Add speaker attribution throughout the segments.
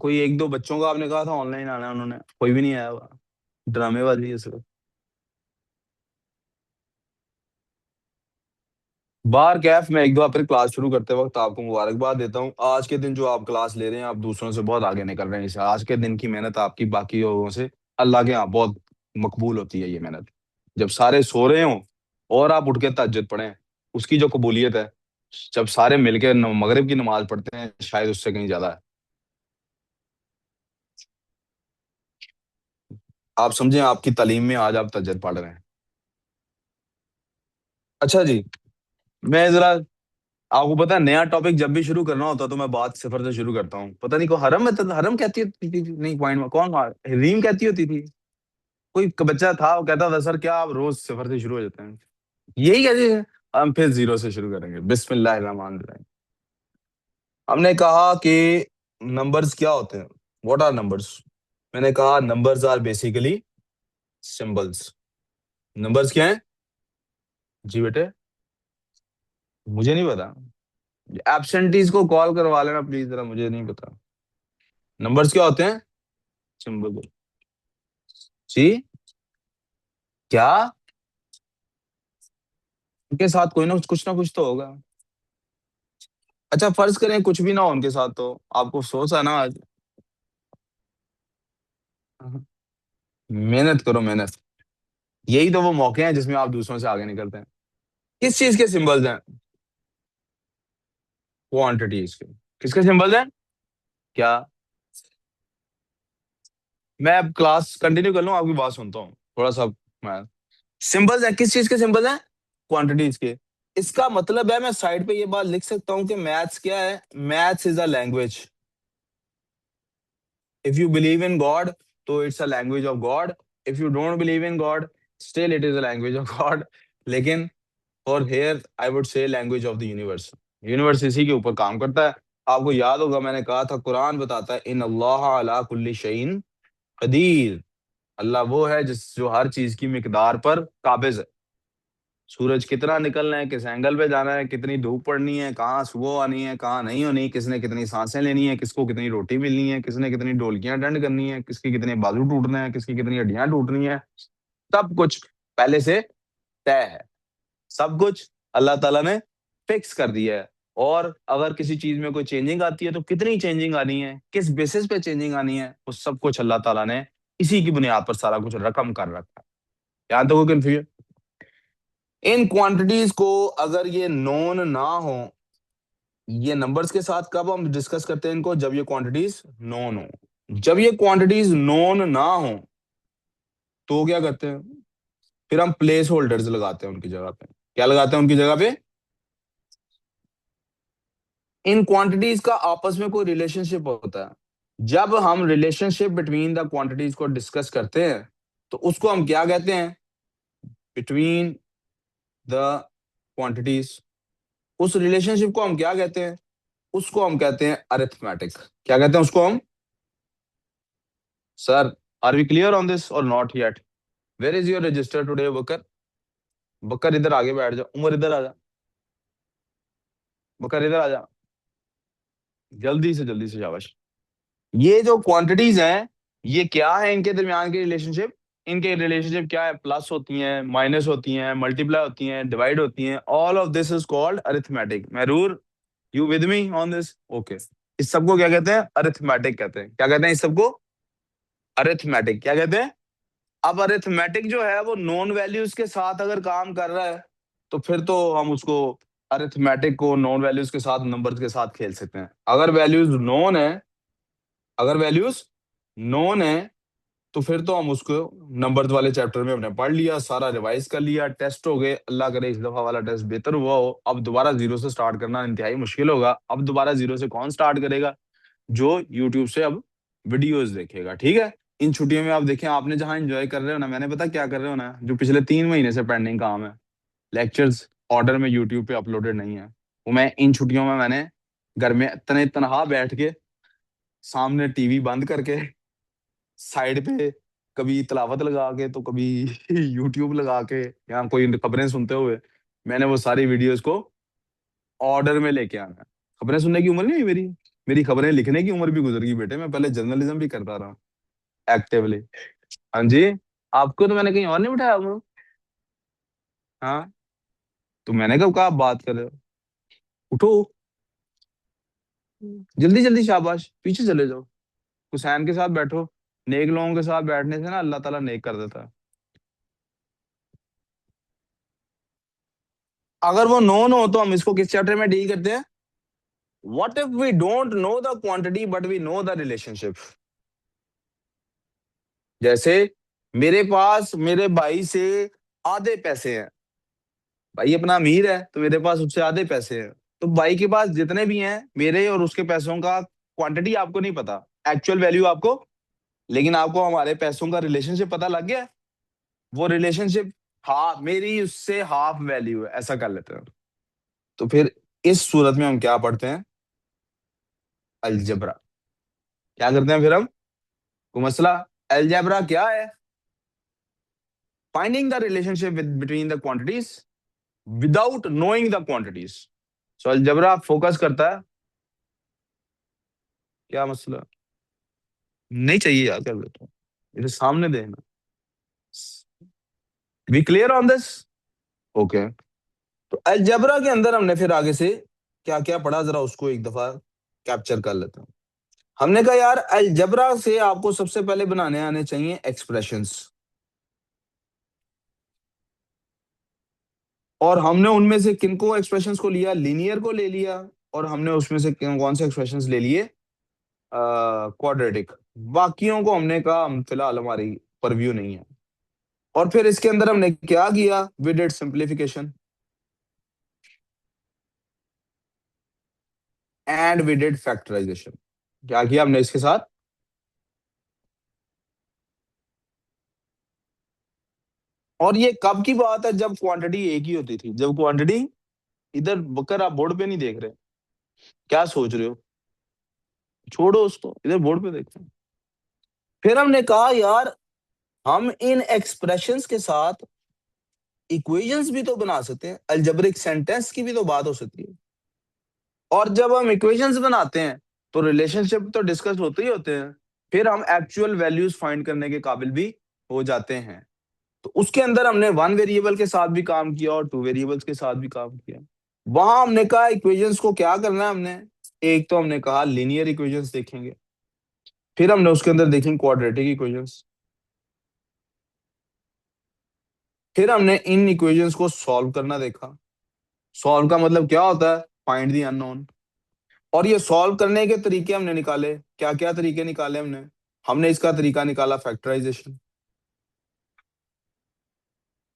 Speaker 1: कोई एक दो बच्चों का आपने कहा था ऑनलाइन आना है, उन्होंने कोई भी नहीं आया हुआ। ड्रामेबाजी है सिर्फ। बार कैफ में एक दो फिर क्लास शुरू करते वक्त आपको मुबारकबाद देता हूँ। आज के दिन जो आप क्लास ले रहे हैं, आप दूसरों से बहुत आगे निकल रहे हैं। इसे आज के दिन की मेहनत आपकी बाकी लोगों से अल्लाह के यहाँ बहुत मकबूल होती है ये मेहनत। जब सारे सो रहे हों और आप उठ के तहज्जुद पढ़ें, उसकी जो कबूलियत है, जब सारे मिलकर मगरिब की नमाज पढ़ते हैं, शायद उससे कहीं ज्यादा है। आप समझें आपकी तालीम में आज आप तहज्जुद पढ़ रहे हैं। अच्छा जी, मैं जरा, आपको पता है नया टॉपिक जब भी शुरू करना होता है तो मैं बात सिफर से शुरू करता हूँ। पता नहीं को हरम में हरम कहती होती थी, नहीं पॉइंट में कौन, रीम कहती होती थी। कोई बच्चा था वो कहता था सर क्या आप रोज सिफर से शुरू हो जाते हैं। यही कहते हैं। हम फिर जीरो से शुरू करेंगे, बिस्मिल्लाह रहमान रहीम। हमने कहा कि नंबर्स क्या होते हैं, व्हाट आर नंबर्स। मैंने कहा numbers are basically symbols. Numbers क्या है जी बेटे, मुझे नहीं पता। एब्सेंटीज को कॉल करवा लेना प्लीज, जरा मुझे नहीं पता। नंबर्स क्या होते हैं, सिंबल। जी, क्या उनके साथ कोई ना कुछ तो होगा। अच्छा फर्ज करें कुछ भी ना हो उनके साथ, तो आपको अफसोस है ना आज। मेहनत करो मेहनत, यही तो वो मौके हैं जिसमें आप दूसरों से आगे निकलते हैं। किस चीज के सिंबल्स हैं, क्वांटिटीज के। किसके सिंबल्स हैं, क्या। मैं अब क्लास कंटिन्यू कर लूं, आपकी बात सुनता हूँ थोड़ा सा। मैं सिंबल्स है, किस चीज के सिंबल्स हैं, क्वांटिटीज के। इसका मतलब है मैं साइड पे ये बात लिख सकता हूँ कि मैथ्स क्या है, maths is a language. If you believe in God तो it's a language of God. If you don't believe in God still it is a language of God. लेकिन और here I would say language of the universe. Universe इसी के ऊपर काम करता है। आपको याद होगा मैंने कहा था कुरान बताता है इन अल्लाह अला कुल्ली शैइन कदीर। अल्लाह वो है जिस जो हर चीज की मिकदार पर काबिज है। सूरज कितना निकलना है, किस एंगल पे जाना है, कितनी धूप पड़नी है, कहाँ सुबह आनी है, कहाँ नहीं होनी, किसने कितनी सांसें लेनी है, किसको कितनी रोटी मिलनी है, किसने कितनी ढोलकियां डंड करनी है, किसके कितने बाजू टूटने हैं, किसकी कितनी हड्डियां टूटनी है। सब कुछ पहले से तय है। सब कुछ अल्लाह ताला ने फिक्स कर दिया है। और अगर किसी चीज में कोई चेंजिंग आती है तो कितनी चेंजिंग आनी है, किस बेसिस पे चेंजिंग आनी है, वो सब कुछ अल्लाह ताला ने इसी की बुनियाद पर सारा कुछ रकम कर रखा है। यहाँ तो कोई कंफ्यूजन। इन क्वांटिटीज को अगर ये नोन ना हो, ये नंबर्स के साथ कब हम डिस्कस करते हैं इनको, जब ये क्वांटिटीज नोन हो। जब ये क्वांटिटीज नोन ना हो तो क्या करते हैं, फिर हम प्लेस होल्डर्स लगाते हैं उनकी जगह पे। क्या लगाते हैं उनकी जगह पे, इन क्वांटिटीज का आपस में कोई रिलेशनशिप होता है। जब हम रिलेशनशिप बिटवीन द क्वांटिटीज को डिस्कस करते हैं तो उसको हम क्या कहते हैं, बिटवीन द क्वांटिटीज। उस रिलेशनशिप को हम क्या कहते हैं, उसको हम कहते हैं अरिथमेटिक। क्या कहते हैं उसको हम, sir are we clear on this और not yet. Where is your register today Bakar. Bakar इधर आगे बैठ जा, उमर इधर आ जा, बकर इधर आ जा, जल्दी से शाबाश। ये जो क्वांटिटीज हैं, ये क्या है इनके दरमियान की रिलेशनशिप। इनके रिलेशनशिप क्या है, प्लस होती हैं, माइनस होती हैं, मल्टीप्लाई होती हैं, डिवाइड होती हैं। All of this is called arithmetic. Mayur you with me on this, okay. इस सबको क्या कहते हैं, अरिथमेटिक कहते हैं। क्या कहते हैं इस सबको, अरिथमेटिक। क्या कहते हैं। अब अरिथमेटिक जो है वो नॉन वैल्यूज के साथ अगर काम कर रहा है तो फिर तो हम उसको अरिथमेटिक को नॉन वैल्यूज के साथ, नंबर्स के साथ खेल सकते हैं। अगर वैल्यूज नॉन है, अगर वैल्यूज नॉन है तो फिर तो हम उसको नंबर्स वाले चैप्टर में हमने पढ़ लिया, सारा रिवाइज कर लिया, टेस्ट हो गए। अल्लाह करे इस दफा वाला टेस्ट बेहतर हुआ हो। अब दोबारा जीरो से स्टार्ट करना इंतहाई मुश्किल होगा। अब दोबारा जीरो से कौन स्टार्ट करेगा, जो यूट्यूब से अब वीडियोस देखेगा, ठीक है। इन छुट्टियों में आप देखें, आपने जहां एंजॉय कर रहे हो ना, मैंने पता क्या कर रहे हो ना, जो पिछले 3 महीने से पेंडिंग काम है, लेक्चर्स ऑर्डर में यूट्यूब पे अपलोडेड नहीं है, वो मैं इन छुट्टियों में मैंने घर में तने तनहा बैठ के, सामने टीवी बंद करके, साइड पे कभी तिलावत लगा के तो कभी यूट्यूब लगा के, या कोई खबरें सुनते हुए, मैंने वो सारी वीडियोस को ऑर्डर में लेके आना है। खबरें सुनने की उम्र नहीं हुई मेरी। मेरी खबरें लिखने की उम्र भी गुजर गई बेटे, मैं पहले जर्नलिज्म भी करता रहा एक्टिवली। हाँ जी। आपको तो मैंने कहीं और नहीं बिठाया ब्रो। हाँ। तो मैंने कब कहा आप बात कर रहे हो? उठो। जल्दी जल्दी शाबाश, पीछे चले जाओ। हुसैन के साथ बैठो। नेक लोगों के साथ बैठने से ना अल्लाह ताला नेक कर देता है। अगर वो नोन हो तो हम इसको किस चैप्टर में डील करते हैं? What if we don't know the quantity but we know the relationship. जैसे मेरे पास मेरे भाई से आधे पैसे हैं। भाई अपना अमीर है तो मेरे पास उससे आधे पैसे हैं। तो भाई के पास जितने भी हैं, मेरे और उसके पैसों का क्वांटिटी आपको नहीं पता, एक्चुअल वैल्यू आपको। लेकिन आपको हमारे पैसों का रिलेशनशिप पता लग गया है। वो रिलेशनशिप, हाँ, मेरी उससे हाफ वैल्यू है, ऐसा कर लेते हैं। तो फिर इस सूरत में हम क्या पढ़ते हैं? अलजबरा। क्या करते हैं फिर हम? को मसला। अलजेब्रा क्या है? Finding the relationship between the quantities without knowing the quantities. So algebra focus करता है। क्या मसला? नहीं चाहिए यार, कर देता हूँ। मेरे सामने देखना। We clear on this? Okay. तो अलजेब्रा के अंदर हमने फिर आगे से क्या क्या पढ़ा, जरा उसको एक दफा कैप्चर कर लेते हैं। हमने कहा यार अलजेब्रा से आपको सबसे पहले बनाने आने चाहिए एक्सप्रेशंस। और हमने उनमें से किनको एक्सप्रेशंस को लिया? लीनियर को ले लिया। और हमने उसमें से कौन से एक्सप्रेशंस ले लिए? क्वाड्रेटिक। बाकियों को हमने कहा हम फिलहाल हमारी परव्यू नहीं है। और फिर इसके अंदर हमने क्या किया? We did simplification and we did factorization. क्या किया हमने इसके साथ? और ये कब की बात है? जब क्वांटिटी एक ही होती थी, जब क्वांटिटी, इधर बकर आप बोर्ड पे नहीं देख रहे, क्या सोच रहे हो? छोड़ो उसको, इधर बोर्ड पे देखते हैं। फिर हमने कहा यार हम इन एक्सप्रेशंस के साथ इक्वेशंस भी तो बना सकते हैं, अलजेब्रिक सेंटेंस की भी तो बात हो सकती है। और जब हम इक्वेशंस बनाते हैं तो रिलेशनशिप तो डिस्कस होते ही होते हैं। फिर हम एक्चुअल वैल्यूज फाइंड करने के काबिल भी हो जाते हैं। तो उसके अंदर हमने वन वेरिएबल के साथ भी काम किया और टू वेरिएबल्स के साथ भी काम किया। वहां हमने कहा इक्वेशंस को क्या करना है हमने। एक तो हमने कहा लीनियर इक्वेशंस देखेंगे। फिर हमने उसके अंदर देखेंगे क्वाड्रेटिक इक्वेशंस। फिर हमने इन इक्वेशंस को सॉल्व करना देखा। सॉल्व का मतलब क्या होता है? Find the unknown. और ये सॉल्व करने के तरीके हमने निकाले। क्या क्या तरीके निकाले हमने? हमने इसका तरीका निकाला फैक्टराइजेशन।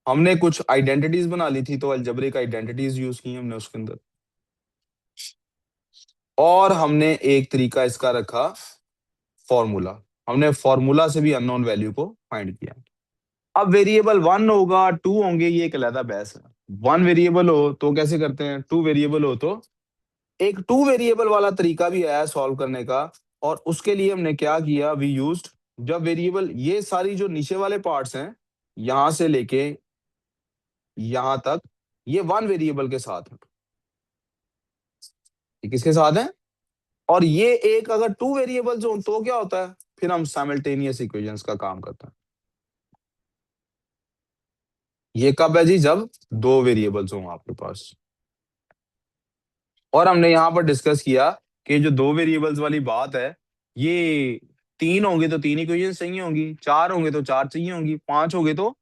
Speaker 1: हमने कुछ आइडेंटिटीज बना ली थी तो अलजेब्रिक आइडेंटिटीज यूज की हमने उसके अंदर। और हमने एक तरीका इसका रखा, फॉर्मूला। हमने फॉर्मूला से भी अननोन वैल्यू को फाइंड किया। अब वेरिएबल वन होगा, टू होंगे, ये एक अलग बहस है। वन वेरिएबल हो तो कैसे करते हैं, टू वेरिएबल हो तो एक टू वेरिएबल वाला तरीका भी आया सॉल्व करने का। और उसके लिए हमने क्या किया? वी यूज्ड, जब वेरिएबल, ये सारी जो नीचे वाले पार्ट्स हैं, यहां से लेके यहां तक, ये वन वेरिएबल के साथ है। ये किसके साथ है? और ये एक अगर टू वेरिएबल्स हो तो क्या होता है? फिर हम साइमल्टेनियस इक्वेशंस का काम करते हैं। ये कब है जी? जब दो वेरिएबल्स हों आपके पास। और हमने यहां पर डिस्कस किया कि जो दो वेरिएबल्स वाली बात है, ये तीन होंगे तो तीन इक्वेशन चाहिए होंगी, चार होंगे तो चार चाहिए होंगी, पांच होंगे तो।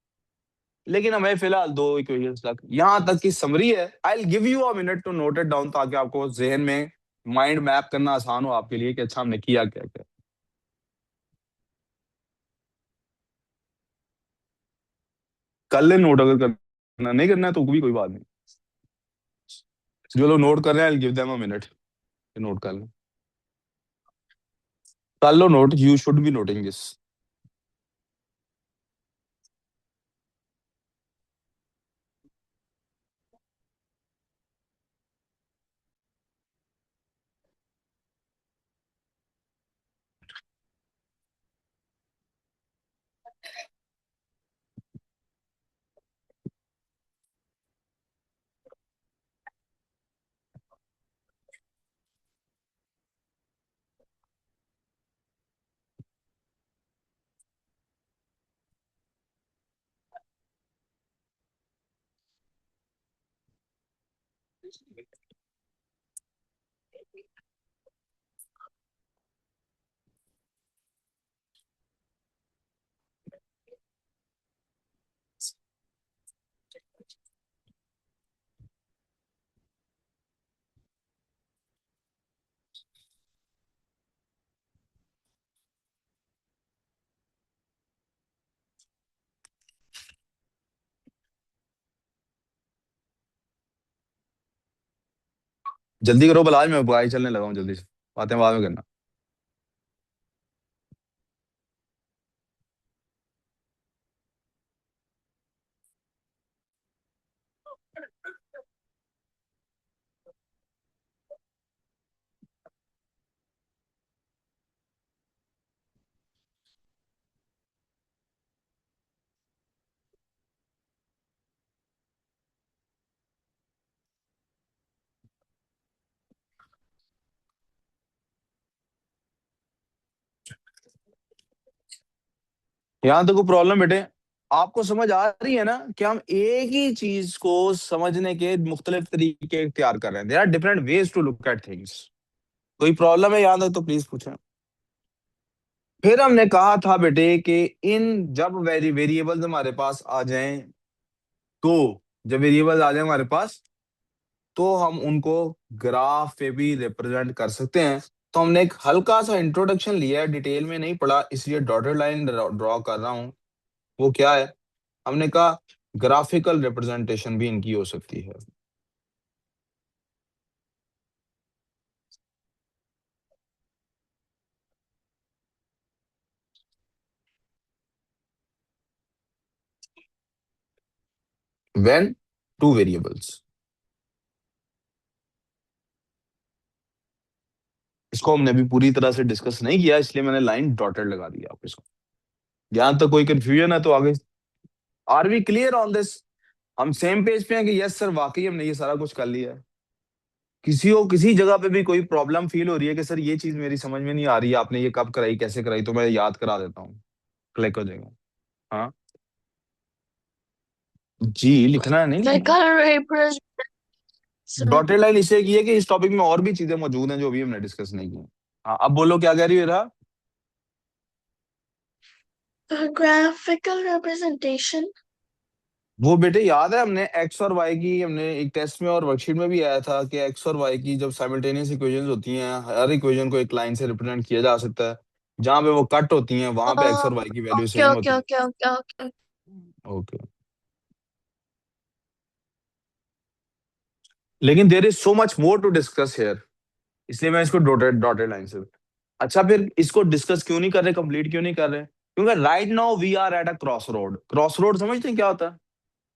Speaker 1: लेकिन हमें फिलहाल दो इक्वेशंस तक, यहां तक की समरी है। I will give you a minute to note it down, ताकि आपको जहन में माइंड मैप करना आसान हो आपके लिए कि अच्छा हमने किया क्या क्या। कर ले नोट, अगर करना नहीं करना है तो भी कोई बात नहीं। जो लोग नोट कर रहे हैं I give them a minute, note कर लें। कर लो note, you should be noting this. जल्दी करो बलाज, मैं बाइक चलने लगा हूँ जल्दी से। बातें बाद में करना। यहाँ तो कोई प्रॉब्लम बेटे, आपको समझ आ रही है ना कि हम एक ही चीज को समझने के मुख्तलिफ तरीके इख्तियार कर रहे हैं। There are different ways to look at things. कोई प्रॉब्लम है यहाँ तक तो प्लीज पूछें। फिर हमने कहा था बेटे कि इन जब वेरिएबल्स हमारे पास आ जाएं, तो जब वेरिएबल्स आ जाए हमारे पास, तो हम उनको ग्राफ पे भी रिप्रेजेंट कर सकते हैं। तो हमने एक हल्का सा इंट्रोडक्शन लिया है, डिटेल में नहीं पढ़ा, इसलिए डॉटेड लाइन ड्रॉ कर रहा हूँ। वो क्या है? हमने कहा ग्राफिकल रिप्रेजेंटेशन भी इनकी हो सकती है। When two variables. इसको हमने अभी पूरी तरह से डिस्कस नहीं किया, इसलिए मैंने लाइन डॉटेड लगा दी आपको। इसको यहाँ तक कोई कंफ्यूजन है तो आगे। Are we clear on this? हम सेम पेज पे हैं कि यस सर वाकई हमने ये सारा कुछ कर लिया है? किसी को किसी जगह पे भी कोई प्रॉब्लम फील हो रही है कि सर ये चीज मेरी समझ में नहीं आ रही है, आपने ये कब कराई कैसे कराई, तो मैं याद करा देता हूँ। क्लिक हो जाएगा। हाँ जी, लिखना है नहीं
Speaker 2: मैं
Speaker 1: लिखना?
Speaker 2: कर रही पर
Speaker 1: डॉटेड लाइन इसलिए की है कि इस टॉपिक में और भी चीजें मौजूद हैं जो अभी हमने डिस्कस नहीं की। हाँ अब बोलो क्या कह रही है रहा?
Speaker 2: graphical representation.
Speaker 1: वो बेटे याद है हमने एक्स और वाई की, हमने एक टेस्ट में और वर्कशीट में भी आया था कि एक्स और वाई की जब साइमल्टेनियस इक्वेशंस होती हैं, हर इक्वेशन को एक लाइन से रिप्रेजेंट किया जा सकता है। जहां पे वो कट होती हैं वहां पे एक्स
Speaker 2: Oh,
Speaker 1: और वाई की वैल्यू
Speaker 2: okay,
Speaker 1: सेम
Speaker 2: okay,
Speaker 1: होती
Speaker 2: okay, okay, okay.
Speaker 1: है। ओके। लेकिन there is so much more to discuss here, इसलिए मैं इसको डॉटेड डॉटेड लाइन से। अच्छा फिर इसको डिस्कस क्यों नहीं कर रहे, कंप्लीट क्यों नहीं कर रहे? क्योंकि right now we are at a cross road. Cross road समझते हैं क्या होता है?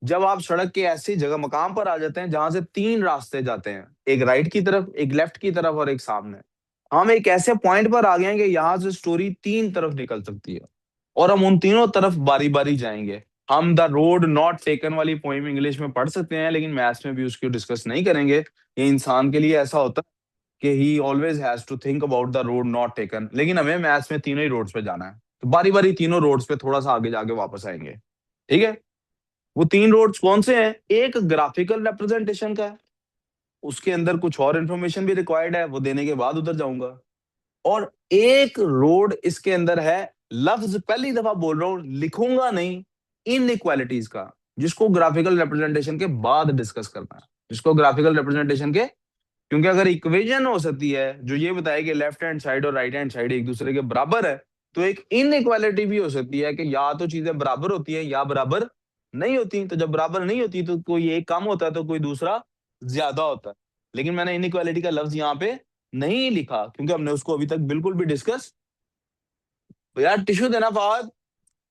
Speaker 1: जब आप सड़क के ऐसी जगह मकाम पर आ जाते हैं जहां से तीन रास्ते जाते हैं, एक राइट की तरफ, एक लेफ्ट की तरफ और एक सामने। हम एक ऐसे पॉइंट पर आ गए हैं कि यहाँ से स्टोरी तीन तरफ निकल सकती है, और हम उन तीनों तरफ बारी बारी जाएंगे। हम द रोड नॉट टेकन वाली पोइम इंग्लिश में पढ़ सकते हैं, लेकिन मैथ्स में भी उसकी डिस्कस नहीं करेंगे। ये इंसान के लिए ऐसा होता है कि he always has to think about the road not taken, लेकिन हमें मैथ्स में तीनों ही रोड्स पे जाना है, तो बारी बारी तीनों रोड्स पे थोड़ा सा आगे जाके वापस आएंगे। ठीक है? वो तीन रोड्स कौन से हैं? एक ग्राफिकल रिप्रेजेंटेशन का है, उसके अंदर कुछ और इन्फॉर्मेशन भी रिक्वायर्ड है, वो देने के बाद उधर जाऊंगा। और एक रोड इसके अंदर है, लफ्ज पहली दफा बोल रहा हूं, लिखूंगा नहीं, इनइक्वालिटीज का, जिसको ग्राफिकल रिप्रेजेंटेशन के बाद डिस्कस करना है। जिसको ग्राफिकल रिप्रेजेंटेशन के, क्योंकि अगर इक्वेशन हो सकती है जो ये बताए कि लेफ्ट हैंड साइड और राइट हैंड साइड एक दूसरे के बराबर है, तो एक इनइक्वालिटी भी हो सकती है कि या तो चीजें बराबर होती हैं या बराबर नहीं होती। तो जब बराबर नहीं होती तो कोई एक कम होता है तो कोई दूसरा ज्यादा होता है। लेकिन मैंने इनइक्वालिटी का लफ्ज यहाँ पे नहीं लिखा क्योंकि हमने उसको अभी तक बिल्कुल भी डिस्कस। तो यार टिश्यू देना फवाद।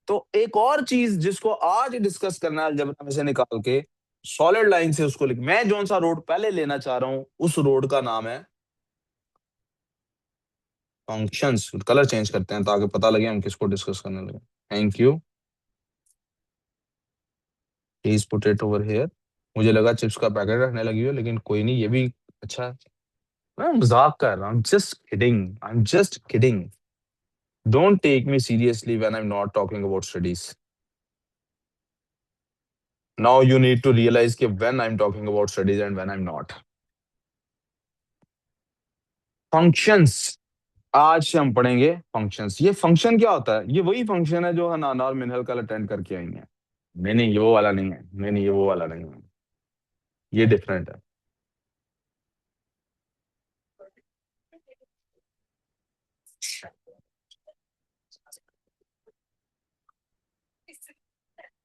Speaker 1: तो एक और चीज जिसको आज डिस्कस करना है अलजेब्रा में से निकाल के सॉलिड लाइन से उसको लिख, मैं जौन सा रोड पहले लेना चाह रहा हूं उस रोड का नाम है फंक्शंस। कलर चेंज करते हैं ताकि पता लगे हम किसको डिस्कस करने लगे। Thank you, please put it over here. मुझे लगा चिप्स का पैकेट रखने लगी हो, लेकिन कोई नहीं, ये भी अच्छा है। मैं मजाक कर रहा हूँ, just kidding, I am just kidding. Don't take me seriously when I am not talking about studies. Now you need to realise कि when I am talking about studies and when I am not. Functions, आज से हम पढ़ेंगे functions. ये function क्या होता है? ये वही फंक्शन है जो हनाना और मिनहल कल अटेंड करके आई हैं। नहीं नहीं, ये वो वाला नहीं है। नहीं नहीं, ये वो वाला नहीं है। ये डिफरेंट है।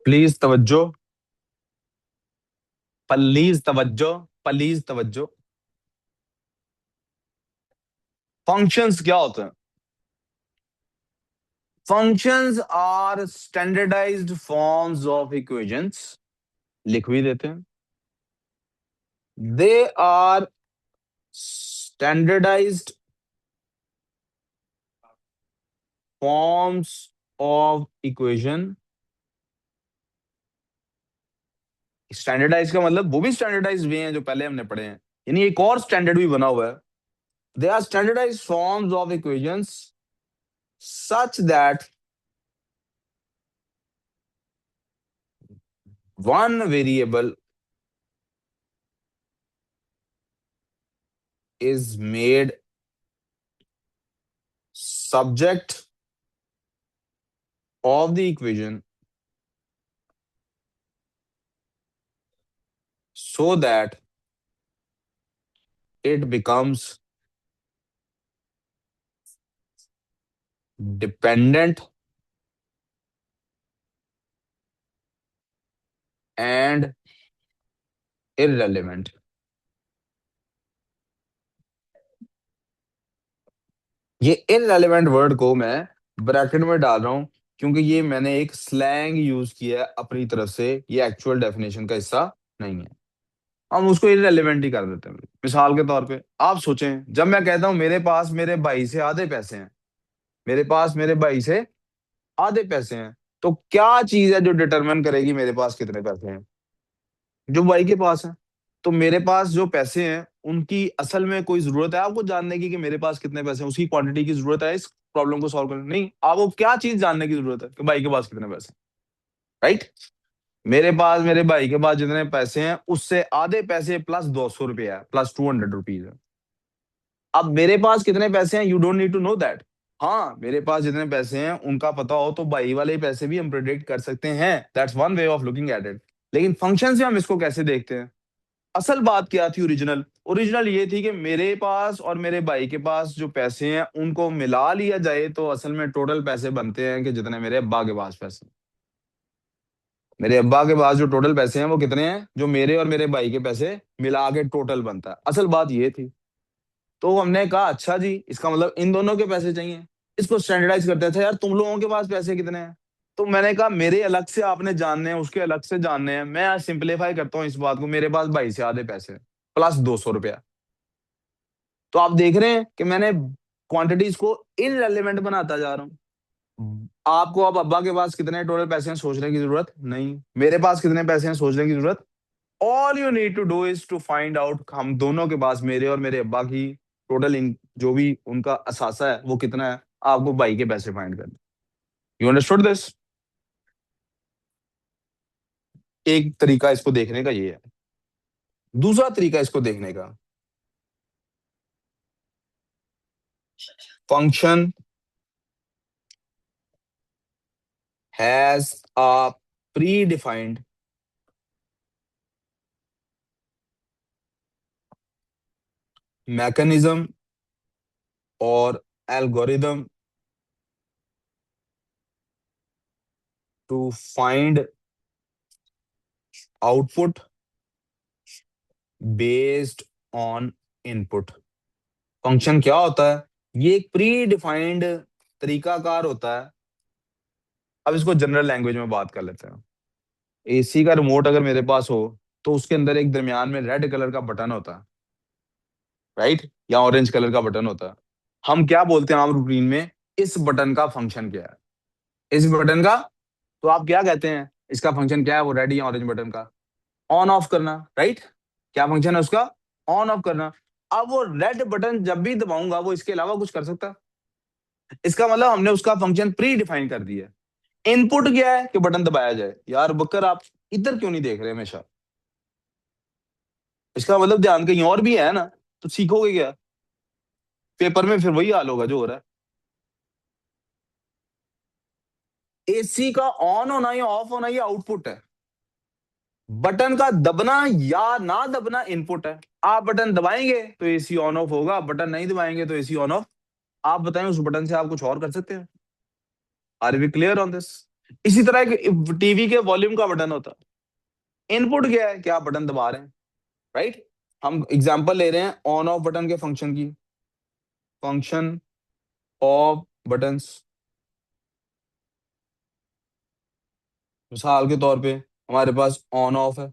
Speaker 1: प्लीज तवज्जो, प्लीज तवज्जो, प्लीज तवज्जो। फंक्शंस क्या होते हैं? Functions are standardized forms of equations. लिख भी देते हैं। They are standardized forms of equation. Standardize का मतलब वो भी स्टैंडर्डाइज वे हैं जो पहले हमने पढ़े हैं, यानी एक और स्टैंडर्ड भी बना हुआ है। They are standardize forms of equations such that one variable is made subject of the equation so that it becomes dependent and irrelevant। ये इनरेलेवेंट वर्ड को मैं ब्रैकेट में डाल रहा हूं क्योंकि ये मैंने एक स्लैंग यूज किया है अपनी तरफ से, ये एक्चुअल डेफिनेशन का हिस्सा नहीं है। हम उसको इनरेलेवेंट ही कर देते हैं। मिसाल के तौर पे आप सोचें, जब मैं कहता हूं मेरे पास मेरे भाई से आधे पैसे हैं, मेरे पास मेरे भाई से आधे पैसे हैं, तो क्या चीज है जो डिटरमिन करेगी मेरे पास कितने पैसे हैं? जो भाई के पास है। तो मेरे पास जो पैसे हैं उनकी असल में कोई जरूरत है आपको जानने की कि मेरे पास कितने पैसे हैं? उसकी क्वांटिटी की जरूरत है इस प्रॉब्लम को सॉल्व करने? नहीं, आपको क्या चीज जानने की जरूरत है कि भाई के पास कितने पैसे हैं? राइट। मेरे पास मेरे भाई के पास जितने पैसे हैं उससे आधे पैसे प्लस 200 रुपये है, प्लस 200 रुपीज है। अब मेरे पास कितने पैसे हैं, you don't need to know that. हाँ, मेरे पास जितने पैसे हैं उनका पता हो तो भाई वाले पैसे भी हम प्रिडिक्ट कर सकते हैं। That's one way of looking at it. लेकिन फंक्शन से हम इसको कैसे देखते हैं? असल बात क्या थी? ओरिजिनल ओरिजिनल ये थी कि मेरे पास और मेरे भाई के पास जो पैसे हैं उनको मिला लिया जाए तो असल में टोटल पैसे बनते हैं कि जितने मेरे अब्बा के पास पैसे हैं। मेरे अब्बा के पास जो टोटल पैसे हैं वो कितने हैं जो मेरे और मेरे भाई के पैसे मिला के टोटल बनता है। असल बात ये थी। तो हमने कहा अच्छा जी, इसका मतलब इन दोनों के पैसे चाहिए। इसको स्टैंडर्डाइज करते थे, यार तुम लोगों के पास पैसे कितने हैं? तो मैंने कहा मेरे अलग से आपने जानने हैं, उसके अलग से जानने हैं। मैं सिंपलीफाई करता हूँ इस बात को, मेरे पास भाई से आधे पैसे हैं प्लस 200 रुपया। तो आप देख रहे हैं कि मैंने क्वांटिटीज को इनरेलेवेंट बनाता जा रहा हूँ। आपको अब अब्बा के पास कितने टोटल पैसे हैं सोचने की जरूरत नहीं, मेरे पास कितने पैसे हैं सोचने की जरूरत। All you need to do is to find out हम दोनों के पास, मेरे और मेरे अब्बा की टोटल इन जो भी उनका असासा है वो कितना है। आपको भाई के पैसे फाइंड करने। You understood this? एक तरीका इसको देखने का ये है। दूसरा तरीका इसको देखने का, function has a predefined mechanism और algorithm to find output based on input. Function क्या होता है? ये एक प्री डिफाइंड तरीकाकार होता है। अब इसको जनरल लैंग्वेज में बात कर लेते हैं। एसी का रिमोट अगर मेरे पास हो तो उसके अंदर एक दरमियान में रेड कलर का बटन होता है, राइट, या ऑरेंज कलर का बटन होता है। हम क्या बोलते हैं आम रूटीन में? इस बटन का फंक्शन क्या है? इस बटन का, तो आप क्या कहते हैं इसका फंक्शन क्या है? वो रेड या ऑरेंज बटन का ऑन ऑफ करना, राइट। क्या फंक्शन है उसका? ऑन ऑफ करना। अब वो रेड बटन जब भी दबाऊंगा वो इसके अलावा कुछ कर सकता है? इसका मतलब हमने उसका फंक्शन प्री डिफाइन कर दिया है। इनपुट क्या है कि बटन दबाया जाए। यार बकर, आप इधर क्यों नहीं देख रहे हमेशा? इसका मतलब ध्यान कहीं और भी है ना, तो सीखोगे क्या? पेपर में फिर वही हाल होगा जो हो रहा है। एसी का ऑन होना या ऑफ होना ये आउटपुट है, बटन का दबना या ना दबना इनपुट है। आप बटन दबाएंगे तो एसी ऑन ऑफ होगा, बटन नहीं दबाएंगे तो एसी ऑन ऑफ। आप बताएं उस बटन से आप कुछ और कर सकते हैं? Are we clear on this? इसी तरह टीवी के वॉल्यूम का बटन होता है, इनपुट क्या है, क्या आप बटन दबा रहे हैं, राइट? हम एग्जांपल ले रहे हैं ऑन ऑफ बटन के फंक्शन की, फंक्शन ऑफ बटन्स। मिसाल के तौर पे हमारे पास ऑन ऑफ है,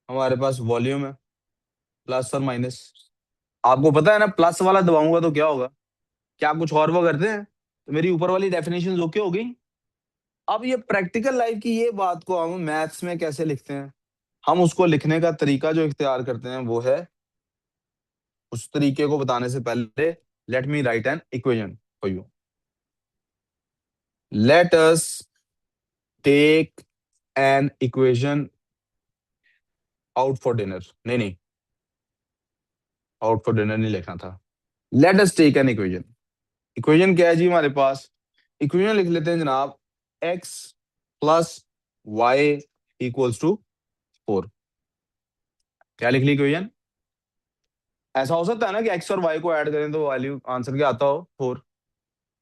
Speaker 1: हमारे पास वॉल्यूम है, प्लस और माइनस। आपको पता है ना, प्लस वाला दबाऊंगा तो क्या होगा? क्या आप कुछ और वो करते हैं तो मेरी ऊपर वाली डेफिनेशन ओके हो गई। अब ये प्रैक्टिकल लाइफ की ये बात को हम मैथ्स में कैसे लिखते हैं? हम उसको लिखने का तरीका जो इख्तियार करते हैं वो है, उस तरीके को बताने से पहले let me write an equation for you. Let us take an equation out for dinner. नहीं नहीं, आउट फॉर डिनर नहीं लिखना था। Let us take an equation. Equation क्या है जी हमारे पास? इक्वेशन लिख लेते हैं जनाब, x plus y equals to 4। क्या लिख ली इक्वेशन? ऐसा हो सकता है ना कि एक्स और वाई को ऐड करें तो वैल्यू आंसर क्या आता हो? 4।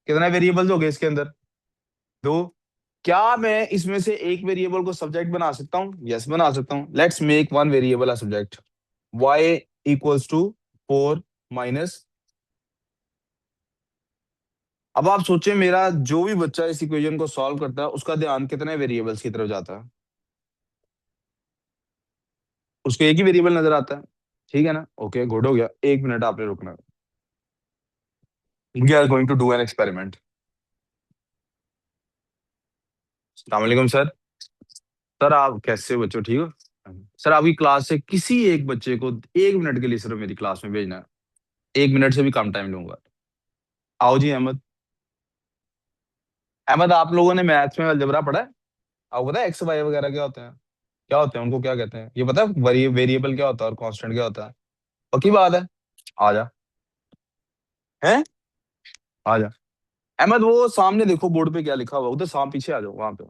Speaker 1: कितने वेरिएबल्स हो गए इसके अंदर? 2। क्या मैं इसमें से एक वेरिएबल को सब्जेक्ट बना सकता हूँ? यस बना सकता हूँ। Let's make one variable a subject. Y equals to 4 minus. अब आप सोचें, मेरा जो भी बच्चा इस इक्वेशन को सॉल्व करता है उसका ध्यान कितने वेरिएबल्स की तरफ जाता है? उसको एक ही वेरिएबल नजर आता है, ठीक है ना? ओके गुड, हो गया। 1 मिनट आपने रुकना। We are going to do an experiment. अस्सलाम सर। सर आप कैसे हो बच्चों, ठीक हो? सर आपकी क्लास से किसी एक बच्चे को 1 मिनट के लिए सिर्फ मेरी क्लास में भेजना है। 1 मिनट से भी कम टाइम लूंगा। आओ जी अहमद। अहमद, आप लोगों ने मैथ्स में अलजेब्रा पढ़ा है? आपको पता है एक्स वाई वगैरह क्या होते हैं? क्या होते हैं, उनको क्या कहते हैं ये पता है? वेरिएबल क्या होता है और कांस्टेंट क्या होता है? पक्की बात है? आ जा। हैं? आ जा। अहमद वो सामने देखो बोर्ड पे क्या लिखा हुआ, उधर साम पीछे आ जाओ वहां पे।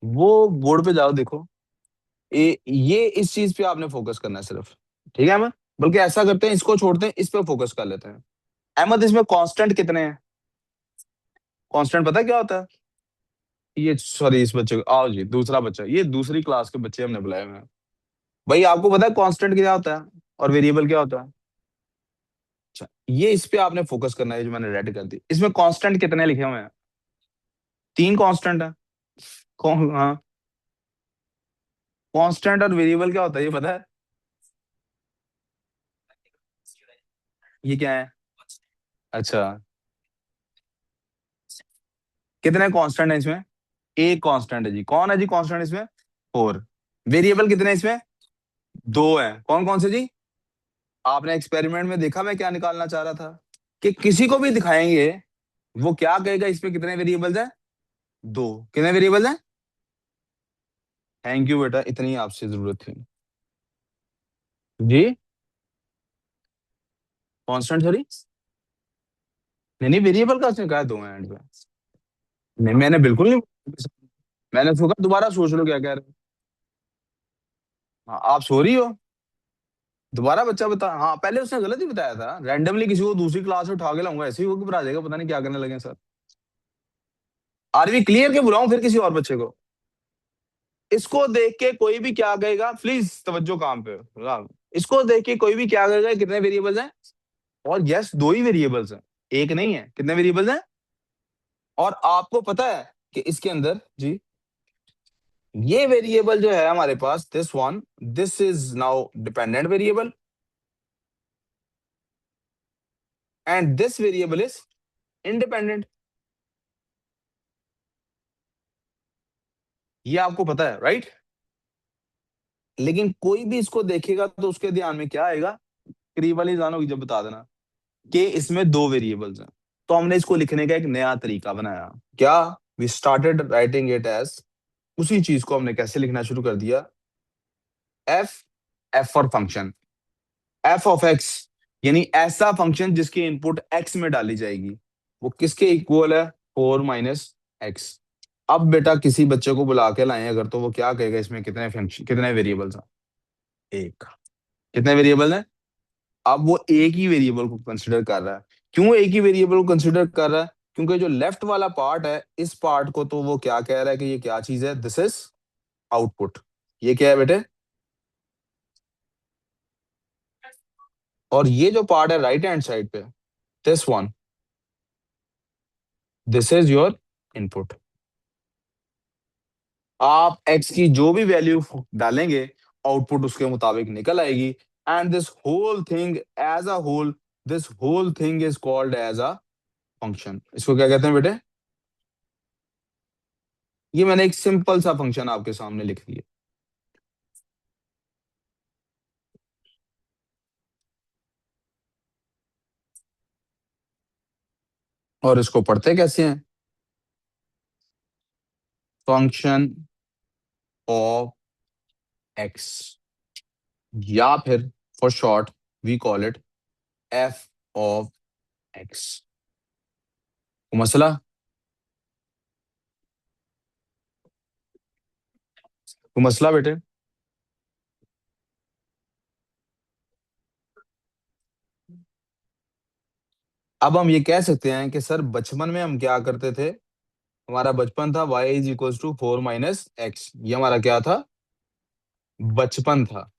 Speaker 1: वो बोर्ड पे जाओ, देखो। ये इस चीज पे आपने फोकस करना है सिर्फ, ठीक है अहमद? बल्कि ऐसा करते हैं, इसको छोड़ते हैं, इस पे फोकस कर लेते हैं। अहमद इसमें कांस्टेंट कितने हैं? कांस्टेंट पता है क्या होता है? ये सॉरी, इस बच्चे को आओ जी, दूसरा बच्चा, ये दूसरी क्लास के बच्चे हमने बुलाए हुए हैं। भाई आपको पता है कांस्टेंट क्या होता है और वेरिएबल क्या होता है? अच्छा, ये इस पे आपने फोकस करना है जो मैंने रेड कर दी। इसमें कांस्टेंट कितने लिखे हुए हैं? 3 कांस्टेंट है। कौन? हाँ। कांस्टेंट और वेरिएबल क्या होता है ये पता है? ये क्या है? अच्छा, कितने कांस्टेंट है इसमें? एक कांस्टेंट है जी। कौन है जी कांस्टेंट इसमें? 4। वेरिएबल कितने इसमें? 2 है। कौन कौन से जी? आपने एक्सपेरिमेंट में देखा मैं क्या निकालना चाह रहा था? कि किसी को भी दिखाएंगे, वो क्या कहेगा इसमें कितने वेरिएबल्स हैं? 2। कितने वेरिएबल हैं? थैंक यू बेटा, इतनी आपसे जरूरत थी। जी? Constant sorry? नहीं नहीं, वेरिएबल का उसने कहा 2 है एंड पे। नहीं मैंने बिल्कुल नहीं। मैंने सोचा दोबारा सोच लो क्या कह रहे हो। हाँ, आप सो रही हो? दोबारा बच्चा बता। हाँ पहले उसने गलत ही बताया था, रैंडमली किसी को दूसरी क्लास में उठा के लाऊंगा ऐसे ही वो घबरा जाएगा, पता नहीं क्या करने लगे सर। आरवी क्लियर के बुलाऊं फिर किसी और बच्चे को? इसको देख के कोई भी क्या कहेगा, प्लीज तवज्जो काम पे। हाँ, इसको देख के कोई भी क्या कहेगा, कितने वेरिएबल्स हैं? और यस 2 ही वेरिएबल्स हैं, एक नहीं है। कितने वेरिएबल्स हैं? और आपको पता है कि इसके अंदर जी, ये वेरिएबल जो है हमारे पास, this one, this is now dependent variable and this variable is independent. ये आपको पता है, राइट? लेकिन कोई भी इसको देखेगा तो उसके ध्यान में क्या आएगा? करीब वाली जानो की जब बता देना कि इसमें 2 वेरिएबल्स हैं। तो हमने इसको लिखने का एक नया तरीका बनाया। क्या? We started writing it as, उसी चीज को हमने कैसे लिखना शुरू कर दिया? F, f for function, f of x यानी ऐसा फंक्शन जिसकी इनपुट एक्स में डाली जाएगी, वो किसके इक्वल है? 4 - एक्स। अब बेटा किसी बच्चे को बुला के लाएं अगर, तो वो क्या कहेगा इसमें कितने फंक्शन, कितने वेरिएबल्स हैं? एक। कितने वेरिएबल हैं? अब वो एक ही वेरिएबल को कंसिडर कर रहा है। क्यों एक ही वेरिएबल को कंसिडर कर रहा है? क्योंकि जो लेफ्ट वाला पार्ट है, इस पार्ट को तो वो क्या कह रहा है कि ये क्या चीज है? This is output. ये क्या है बेटे? और ये जो पार्ट है राइट हैंड साइड पे, this one, this is your input. आप एक्स की जो भी वैल्यू डालेंगे, आउटपुट उसके मुताबिक निकल आएगी। And this whole thing as a whole, this whole thing is called as a function. इसको क्या कहते हैं बेटे? ये मैंने एक सिंपल सा फंक्शन आपके सामने लिख दिया। और इसको पढ़ते कैसे हैं? फंक्शन ऑफ एक्स, या फिर for short we call it f of x. मसला, को मसला बेटे। अब हम ये कह सकते हैं कि सर बचपन में हम क्या करते थे? हमारा बचपन था y = 4 - एक्स, ये हमारा क्या था? बचपन था।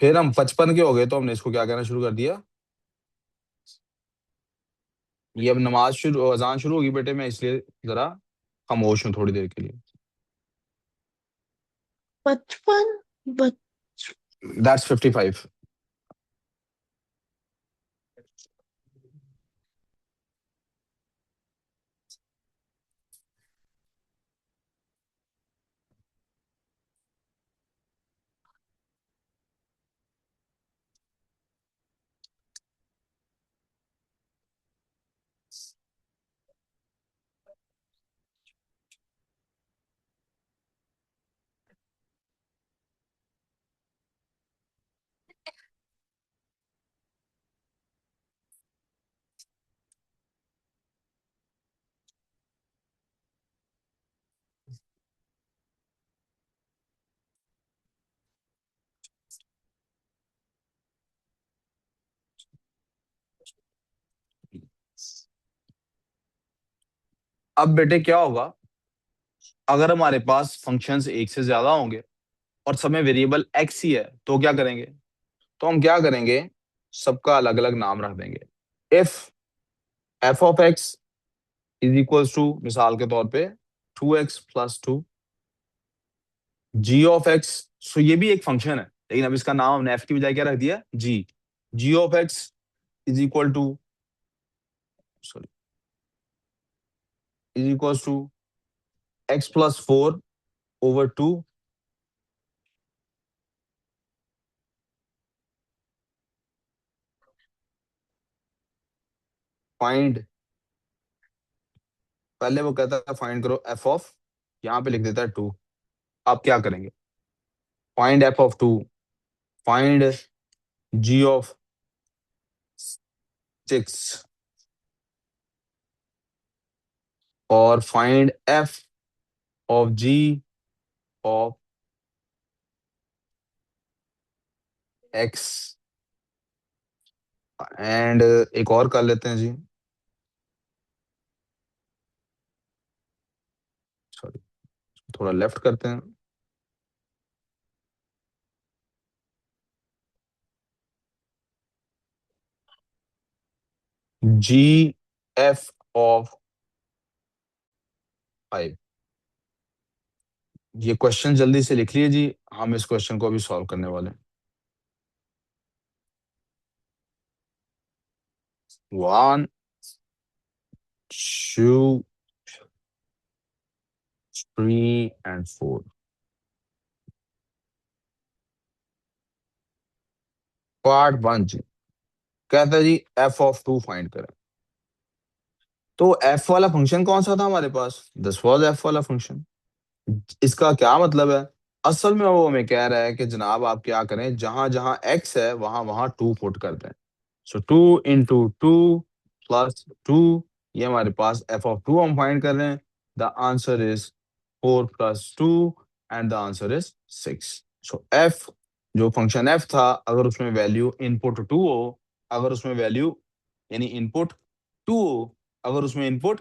Speaker 1: फिर हम 55 के हो गए तो हमने इसको क्या कहना शुरू कर दिया? ये अब नमाज शुरू, अजान शुरू होगी बेटे, मैं इसलिए जरा खामोश हूँ थोड़ी देर के लिए।
Speaker 2: बचपन, बच
Speaker 1: दैट्स 55। अब बेटे क्या होगा अगर हमारे पास फंक्शंस एक से ज्यादा होंगे और समय वेरिएबल एक्स ही है, तो क्या करेंगे? तो हम क्या करेंगे, सबका अलग अलग नाम रख देंगे। If f(x) is equals to, मिसाल के तौर पे, 2x + 2, g(x), सो ये भी एक फंक्शन है, लेकिन अब इसका नाम हमने f की बजाय क्या रख दिया? g। g(x) is equal to, sorry, is equals to x + 4/2। फाइंड, पहले वो कहता है फाइंड करो f ऑफ, यहाँ पे लिख देता है 2। आप क्या करेंगे? फाइंड f(2), फाइंड g(6), और फाइंड f(g)(x). एंड एक और कर लेते हैं जी, सॉरी, थोड़ा लेफ्ट करते हैं। g(f)(5). ये क्वेश्चन जल्दी से लिख लिए जी, हम इस क्वेश्चन को अभी सॉल्व करने वाले हैं। 1, 2, 3 एंड 4। पार्ट 1 जी, कहता है जी f(2) फाइंड करें। तो f वाला फंक्शन कौन सा था हमारे पास? दिस वाज f वाला फंक्शन। इसका क्या मतलब है? असल में वो हमें कह रहा है कि जनाब आप क्या करें, जहां जहां x है वहां वहां 2 पुट कर दें। सो 2 इंटू 2 प्लस 2, ये हमारे पास एफ ऑफ 2 हम फाइंड कर रहे हैं। The answer is 4 plus 2 and the answer is 6। So F, जो फंक्शन एफ था, अगर उसमें वैल्यू इनपुट 2 हो, अगर उसमें वैल्यू यानी इनपुट 2 हो, अगर उसमें इनपुट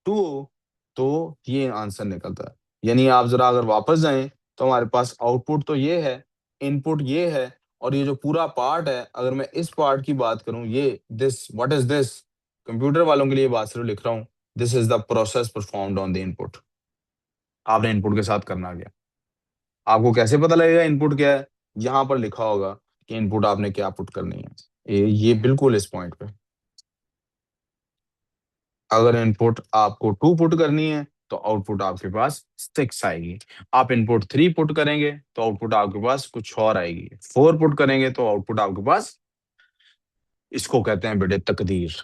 Speaker 1: 2 हो, तो ये आंसर निकलता है। यानी आप जरा अगर वापस जाएं तो हमारे पास आउटपुट तो ये है, इनपुट ये है, और ये जो पूरा पार्ट है, अगर मैं इस पार्ट की बात करूं, ये this, what is this, computer वालों के लिए बात सिर्फ लिख रहा हूं, this is the process performed on the input. आपने इनपुट के साथ करना क्या? आपको कैसे पता लगेगा इनपुट क्या है? यहां पर लिखा होगा कि इनपुट आपने क्या पुट करनी है। ये बिल्कुल इस पॉइंट पे, अगर इनपुट आपको 2 पुट करनी है तो आउटपुट आपके पास 6 आएगी। आप इनपुट 3 पुट करेंगे तो आउटपुट आपके पास कुछ और आएगी। 4 पुट करेंगे तो आउटपुट आपके पास, इसको कहते हैं बेटे तकदीर।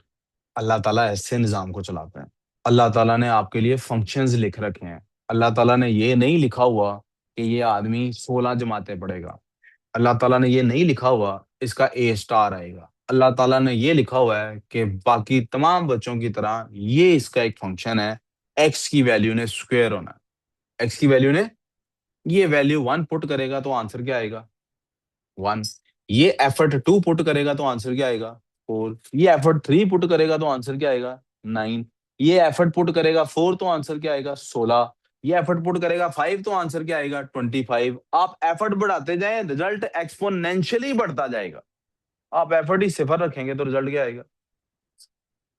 Speaker 1: अल्लाह ताला ऐसे निज़ाम को चलाते हैं। अल्लाह ताला ने आपके लिए फंक्शंस लिख रखे हैं। अल्लाह ताला ने ये नहीं लिखा हुआ कि ये आदमी 16 जमातें पढ़ेगा। अल्लाह ताला ने ये नहीं लिखा हुआ इसका ए स्टार आएगा। अल्लाह ताला ने ये लिखा हुआ है कि बाकी तमाम बच्चों की तरह ये इसका एक फंक्शन है, एक्स की वैल्यू ने स्क्वायर होना है। एक्स की वैल्यू ने, ये वैल्यू 1 पुट करेगा तो आंसर क्या आएगा? 1। ये एफर्ट 2 पुट करेगा तो आंसर क्या आएगा? 4। ये एफर्ट 3 पुट करेगा तो आंसर क्या आएगा? 9। ये एफर्ट पुट करेगा 4 तो आंसर क्या आएगा? 16। ये एफर्ट पुट करेगा 5 तो आंसर क्या आएगा? 25। आप एफर्ट बढ़ाते जाएं, रिजल्ट एक्सपोनेंशियली बढ़ता जाएगा। आप एफर्ट ही सिफर रखेंगे तो रिजल्ट क्या आएगा?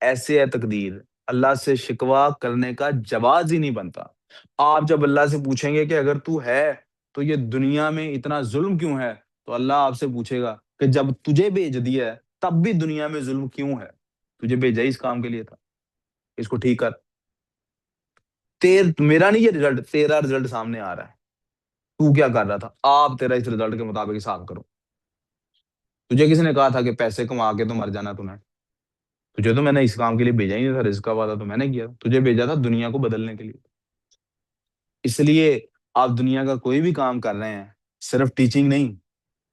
Speaker 1: ऐसे है तकदीर। अल्लाह से शिकवा करने का जवाज ही नहीं बनता। आप जब अल्लाह से पूछेंगे कि अगर तू है तो ये दुनिया में इतना जुल्म क्यों है, तो अल्लाह आपसे पूछेगा कि जब तुझे भेज दिया है तब भी दुनिया में जुल्म क्यों है? तुझे भेजा ही इस काम के लिए था, इसको ठीक कर। मेरा नहीं, ये रिजल्ट, तेरा रिजल्ट सामने आ रहा है। तू क्या कर रहा था? आप तेरा इस रिजल्ट के मुताबिक हिसाब करो। तुझे किसने कहा था कि पैसे कमा के तो मर जाना तूने? तुझे तो मैंने इस काम के लिए भेजा ही नहीं था, रिस्क का वादा तो मैंने किया, तुझे भेजा था दुनिया को बदलने के लिए। इसलिए आप दुनिया का कोई भी काम कर रहे हैं, सिर्फ टीचिंग नहीं,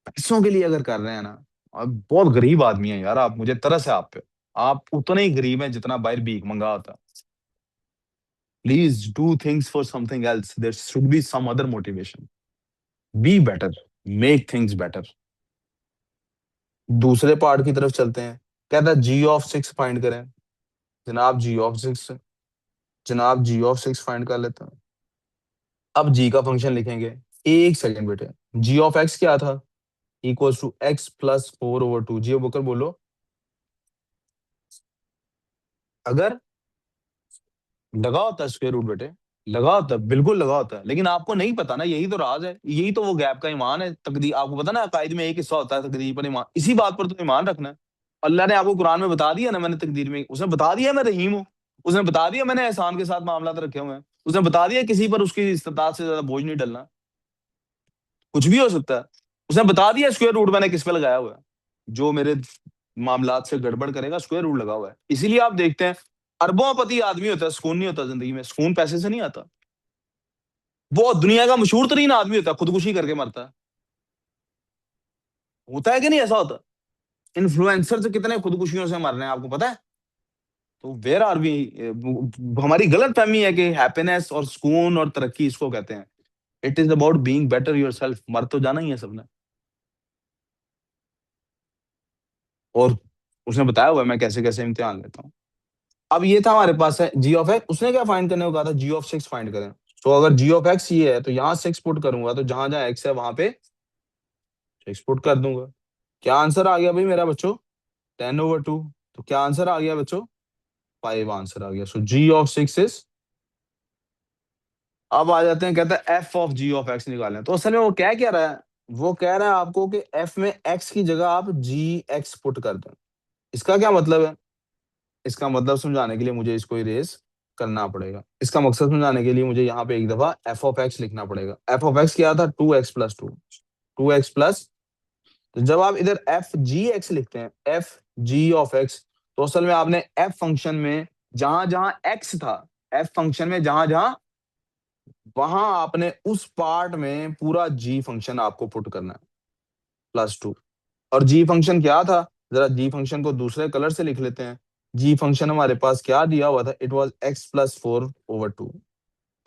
Speaker 1: पैसों के लिए अगर कर रहे हैं ना, आप बहुत गरीब आदमी हैं यार, आप, मुझे तरस है आप पे। आप उतने ही गरीब हैं जितना बाहर भीख मंगा होता। Please do things for something else, there should be some other motivation. Be better, make things better. दूसरे पार्ट की तरफ चलते हैं। कहता है जी ऑफ 6 फाइंड करें। जनाब जी ऑफ 6, जनाब जी ऑफ 6 फाइंड कर लेते हैं। अब जी का फंक्शन लिखेंगे। एक सेकंड बेटे, जी ऑफ एक्स क्या था? Equals to x plus 4/2। जी बुकर बोलो। अगर लगा होता है स्क्वायर रूट बेटे, लगा होता है, बिल्कुल लगा होता है, लेकिन आपको नहीं पता ना, यही तो राज है, यही तो वो गैप का ईमान है। तकदीर, आपको पता ना अकायद में एक हिस्सा होता है तकदीर पर ईमान, इसी बात पर तो ईमान रखना है। अल्लाह ने आपको कुरान में बता दिया ना, मैंने तकदीर में, उसने बता दिया मैं रहीम हूँ, उसने बता दिया मैंने एहसान के साथ मामला रखे हुए हैं, उसने बता दिया किसी पर उसकी इस्तात से ज्यादा बोझ नहीं डलना। कुछ भी हो सकता है। उसने बता दिया स्क्वायर रूट मैंने किस पे लगाया हुआ है, जो मेरे मामलात से गड़बड़ करेगा स्क्वायर रूट लगा हुआ है। इसीलिए आप देखते हैं अरबों पति आदमी होता है, सुकून नहीं होता जिंदगी में। सुकून पैसे से नहीं आता। वो दुनिया का मशहूर तरीन आदमी होता है, खुदकुशी करके मरता है। होता है कि नहीं? ऐसा होता है। इन्फ्लुएंसर से कितने खुदकुशियों से मर रहे हैं आपको पता है? तो वेयर आर वी? हमारी गलत फहमी है कि हैप्पीनेस और सुकून और तरक्की इसको कहते हैं। It is about being better yourself. मर तो जाना ही है सबने। और उसने बताया हुआ है मैं कैसे कैसे इम्तिहान लेता हूँ। अब ये था हमारे पास है जी ऑफ एक्स। उसने क्या फाइंड करने को कहा था? जी ऑफ 6 फाइंड करें। तो अगर जी ऑफ एक्स ये है तो यहाँ 6 पुट करूंगा तो जहां जहां एक्स है वहां पे 6 पुट कर दूंगा। क्या आंसर आ गया भाई मेरा बच्चों? 10/2। तो क्या आंसर आ गया बच्चों? 5 आंसर आ गया। सो जी ऑफ 6 इज, अब आ जाते हैं, कहता है f of g of x निकालें। तो असल में वो क्या रहा है? वो कह रहा है आपको कि एफ में एक्स की जगह आप जी एक्स पुट कर दें। इसका क्या मतलब है? इसका मतलब समझाने के लिए मुझे इसको इरेज करना पड़ेगा। इसका मकसद समझाने के लिए मुझे यहाँ पे एक दफा एफ ऑफ एक्स लिखना पड़ेगा। एफ ऑफ एक्स क्या था? 2x+2। 2x प्लस, तो जब आप इधर एफ जी एक्स लिखते हैं, एफ जी ऑफ एक्स, तो असल में आपने एफ फंक्शन में जहां जहां एक्स था, एफ फंक्शन में जहां जहां, वहां आपने उस पार्ट में पूरा जी फंक्शन आपको पुट करना है, +2। और जी फंक्शन क्या था? जरा जी फंक्शन को दूसरे कलर से लिख लेते हैं। जी फंक्शन हमारे पास क्या दिया हुआ था, इट वॉज x+4/2,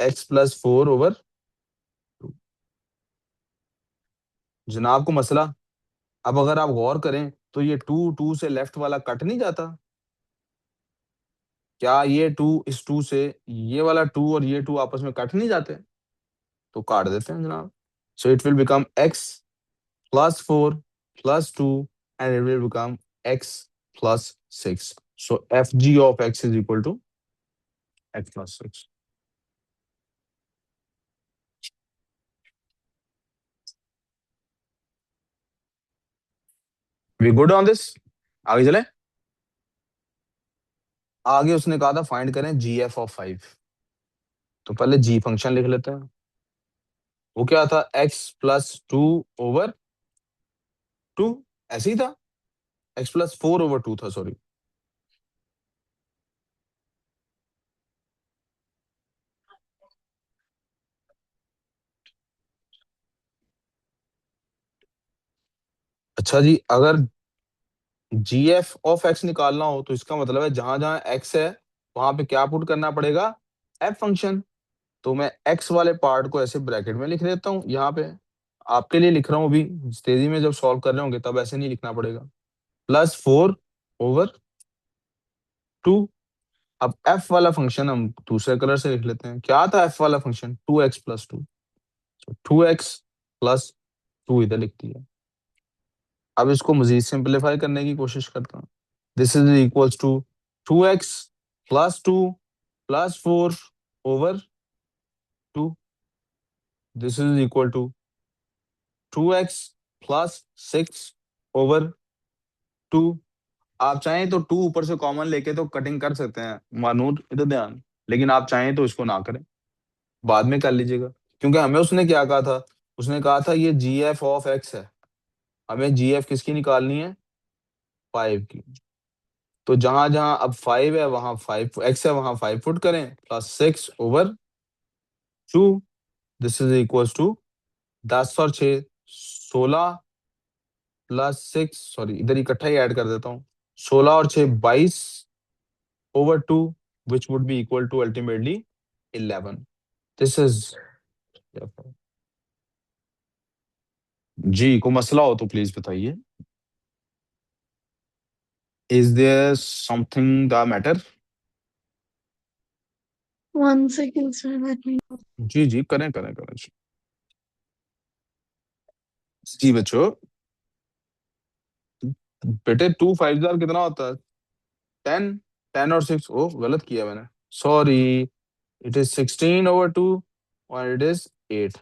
Speaker 1: x+4/2। जनाब को मसला, अब अगर आप गौर करें तो ये टू टू से लेफ्ट वाला कट नहीं जाता, क्या ये टू इस टू से, ये वाला टू और ये टू आपस में कट नहीं जाते? तो काट देते हैं जनाब। So it will become x+4+2 and it will become x+6. So fg of x is equal to x+6. We good on this? आगे चले। आगे उसने कहा था फाइंड करें gf of 5। तो पहले g फंक्शन लिख लेते हैं। वो क्या था, x+2/2, ऐसे ही था, x+4/2 था, सॉरी। अच्छा जी, अगर gf of x निकालना हो तो इसका मतलब है जहां जहां x है वहां पे क्या पुट करना पड़ेगा, f फंक्शन। तो मैं x वाले पार्ट को ऐसे ब्रैकेट में लिख देता हूँ यहाँ पे, आपके लिए लिख रहा हूँ अभी, तेजी में जब सॉल्व कर रहे होंगे तब ऐसे नहीं लिखना पड़ेगा। +4/2। अब f वाला फंक्शन हम दूसरे कलर से लिख लेते हैं। क्या था f वाला फंक्शन, 2x+2। 2x+2 इधर लिख दिया। अब इसको मजीद सिंपलीफाई करने की कोशिश करता हूँ। This is equals to 2x+2+4/2। This is equal to 2x+6/2। आप चाहें तो टू ऊपर से कॉमन लेके तो कटिंग कर सकते हैं, मानूर इधर ध्यान, लेकिन आप चाहें तो इसको ना करें, बाद में कर लीजिएगा। क्योंकि हमें उसने क्या कहा था, उसने कहा था ये gf of x है, हमें gf किसकी निकालनी है, 5 की। तो जहां जहां अब 5 है वहां 5 x है वहां 5 पुट करें, +6/2। दिस इज इक्वल्स टू 10 और 6 16, +6, सॉरी इधर इकट्ठा ही ऐड कर देता हूँ, 16 और 6 22/2, which would be equal to ultimately 11। This is, जी को मसला हो तो प्लीज बताइए। Is there something the matter?
Speaker 2: 1 second, sir. Let me.
Speaker 1: जी जी, करें करें करें जी बच्चों। बेटे 2 5 कितना होता है, 10। 10 और 6, ओ गलत किया मैंने, सॉरी। इट इज 16/2 और इट इज 8।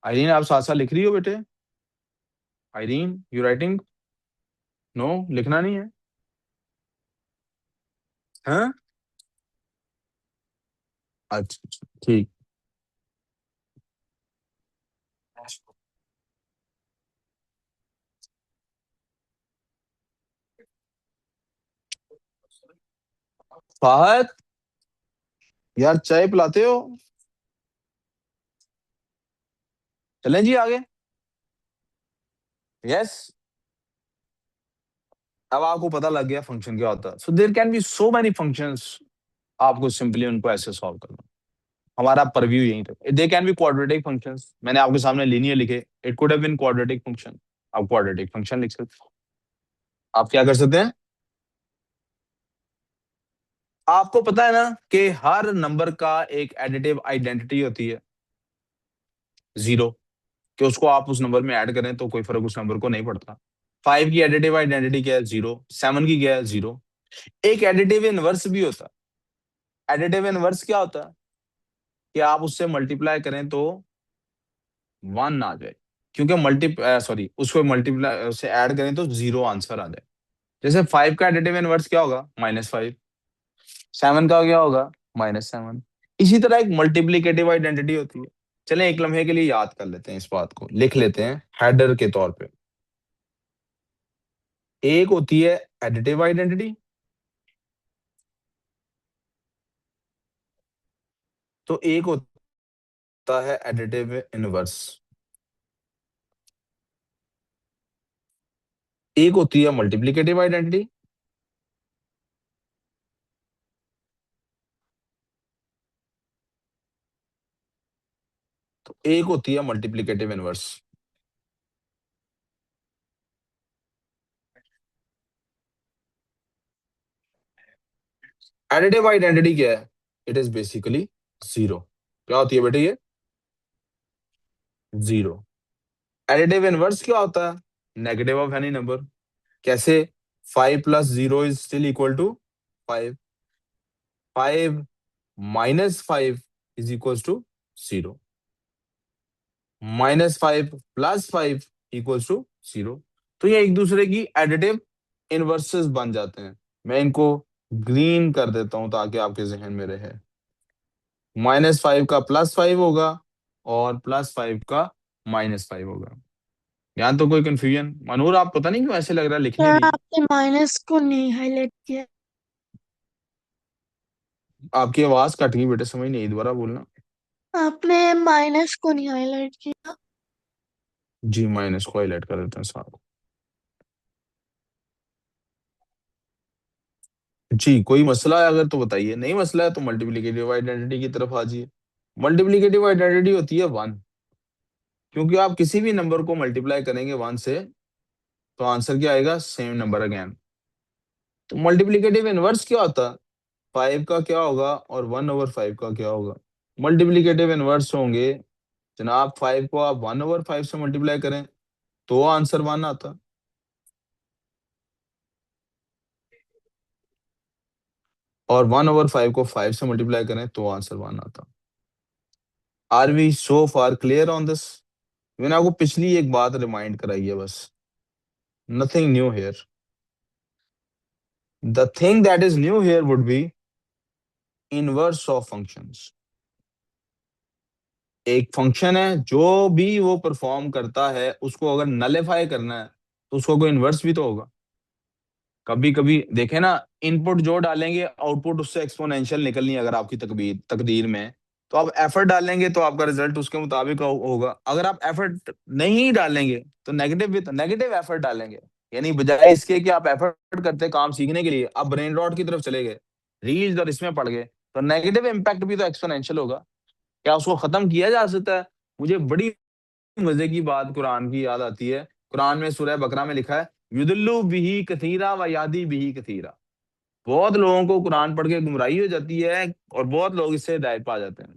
Speaker 1: आइरीन आप साथ साथ लिख रही हो बेटे? Irene you writing? नो, लिखना नहीं है। हाँ, अच्छा अच्छा, ठीक। फाहद, यार चाय पिलाते हो? चलें जी आगे। यस। अब आपको पता लग गया फंक्शन क्या होता है। So there can be so many functions, आपको सिंपली उनको ऐसे सॉल्व करना। हमारा परव्यू यहीं तक। They can be quadratic functions, मैंने आपके सामने लीनियर लिखे, it could have been quadratic function. आप क्वाड्रेटिक फंक्शन लिख सकते हैं। आप क्या कर सकते हैं, आपको पता है ना कि हर नंबर का एक एडिटिव आइडेंटिटी होती है, जीरो, कि उसको आप उस नंबर में ऐड करें तो कोई फर्क उस नंबर को नहीं पड़ता। 5 की एडिटिव आइडेंटिटी क्या है, 0। 7 की क्या है, 0। एक एडिटिव इनवर्स भी होता है। एडिटिव इनवर्स क्या होता है, कि आप उससे मल्टीप्लाई करें तो 1 ना आ जाए, क्योंकि सॉरी उसको मल्टीप्लाई से ऐड करें तो 0 आंसर आ जाए। जैसे 5 का एडिटिव इनवर्स क्या होगा, -5। 7 का क्या होगा, -7। इसी तरह एक मल्टीप्लीकेटिव आइडेंटिटी होती है। चलें एक लम्हे के लिए याद कर लेते हैं, इस बात को लिख लेते हैं हेडर के तौर पे। एक होती है एडिटिव आइडेंटिटी, तो एक होता है एडिटिव इनवर्स। एक होती है मल्टीप्लिकेटिव आइडेंटिटी, तो एक होती है मल्टीप्लिकेटिव इनवर्स। एडिटिव आइडेंटिटी क्या है? It is basically zero. क्या होती है बेटे ये? जीरो। एडिटिव इनवर्स क्या होता है? Negative of any number. कैसे? 5 + 0 is still equal to 5। 5 - 5 is equal to 0। -5 + 5 equals to 0। तो ये एक दूसरे की एडिटिव इनवर्सेस बन जाते हैं। मैं इनको ग्रीन कर देता हूं ताकि आपके जहन में रहे। -5 का +5 होगा और +5 का -5 होगा। यहाँ तो कोई कंफ्यूजन? मनूर, आप पता नहीं क्यों ऐसे लग रहा है, लिख नहीं
Speaker 2: सर
Speaker 1: रही?
Speaker 2: आपने माइनस को नहीं हाईलाइट किया।
Speaker 1: आपकी आवाज कट गई बेटे, समझ नहीं आई, दोबारा बोलना।
Speaker 2: आपने माइनस को नहीं हाईलाइट किया।
Speaker 1: जी, माइनस को हाईलाइट कर देते हैं साहब। जी, कोई मसला है अगर तो बताइए, नहीं मसला है तो मल्टीप्लिकेटिव आइडेंटिटी की तरफ आ जाइए। मल्टीप्लिकेटिव आइडेंटिटी होती है 1। क्योंकि आप किसी भी नंबर को मल्टीप्लाई करेंगे 1 से, तो आंसर क्या आएगा? Same number again. तो मल्टीप्लिकेटिव इनवर्स क्या होता है? 5 का क्या होगा और 1/5 का क्या होगा? मल्टीप्लिकेटिव इनवर्स होंगे जनाब, 5 को आप 1/5 से मल्टीप्लाई करें तो आंसर 1 आता। और 1/5 को 5 से मल्टीप्लाई करें तो आंसर 1 आता। Are we so far clear on this? मैंने आपको पिछली एक बात रिमाइंड कराई है बस। Nothing new here. The thing that is new here would be inverse of functions. एक फंक्शन है, जो भी वो परफॉर्म करता है उसको अगर नलिफाई करना है तो उसको कोई इनवर्स भी तो होगा। कभी कभी देखे ना, इनपुट जो डालेंगे आउटपुट उससे एक्सपोनेंशियल निकलनी है अगर आपकी तकदीर तकदीर में। तो आप एफर्ट डालेंगे तो आपका रिजल्ट उसके मुताबिक होगा। अगर आप एफर्ट नहीं डालेंगे तो नेगेटिव विद नेगेटिव एफर्ट डालेंगे। यानी बजाय इसके कि आप एफर्ट करते काम सीखने के लिए, आप ब्रेन रॉट की तरफ चले गए, रील्स और इसमें पड़ गए, तो नेगेटिव इम्पैक्ट भी तो एक्सपोनेंशियल होगा। क्या उसको खत्म किया जा सकता है? मुझे बड़ी मजे की बात कुरान की याद आती है। कुरान में सूरह बकरा में लिखा है, युदल्लु बिही कथीरा व यादी बिही कथीरा। बहुत लोगों को कुरान पढ़ के गुमराही हो जाती है और बहुत लोग इससे हिदायत पा जाते हैं।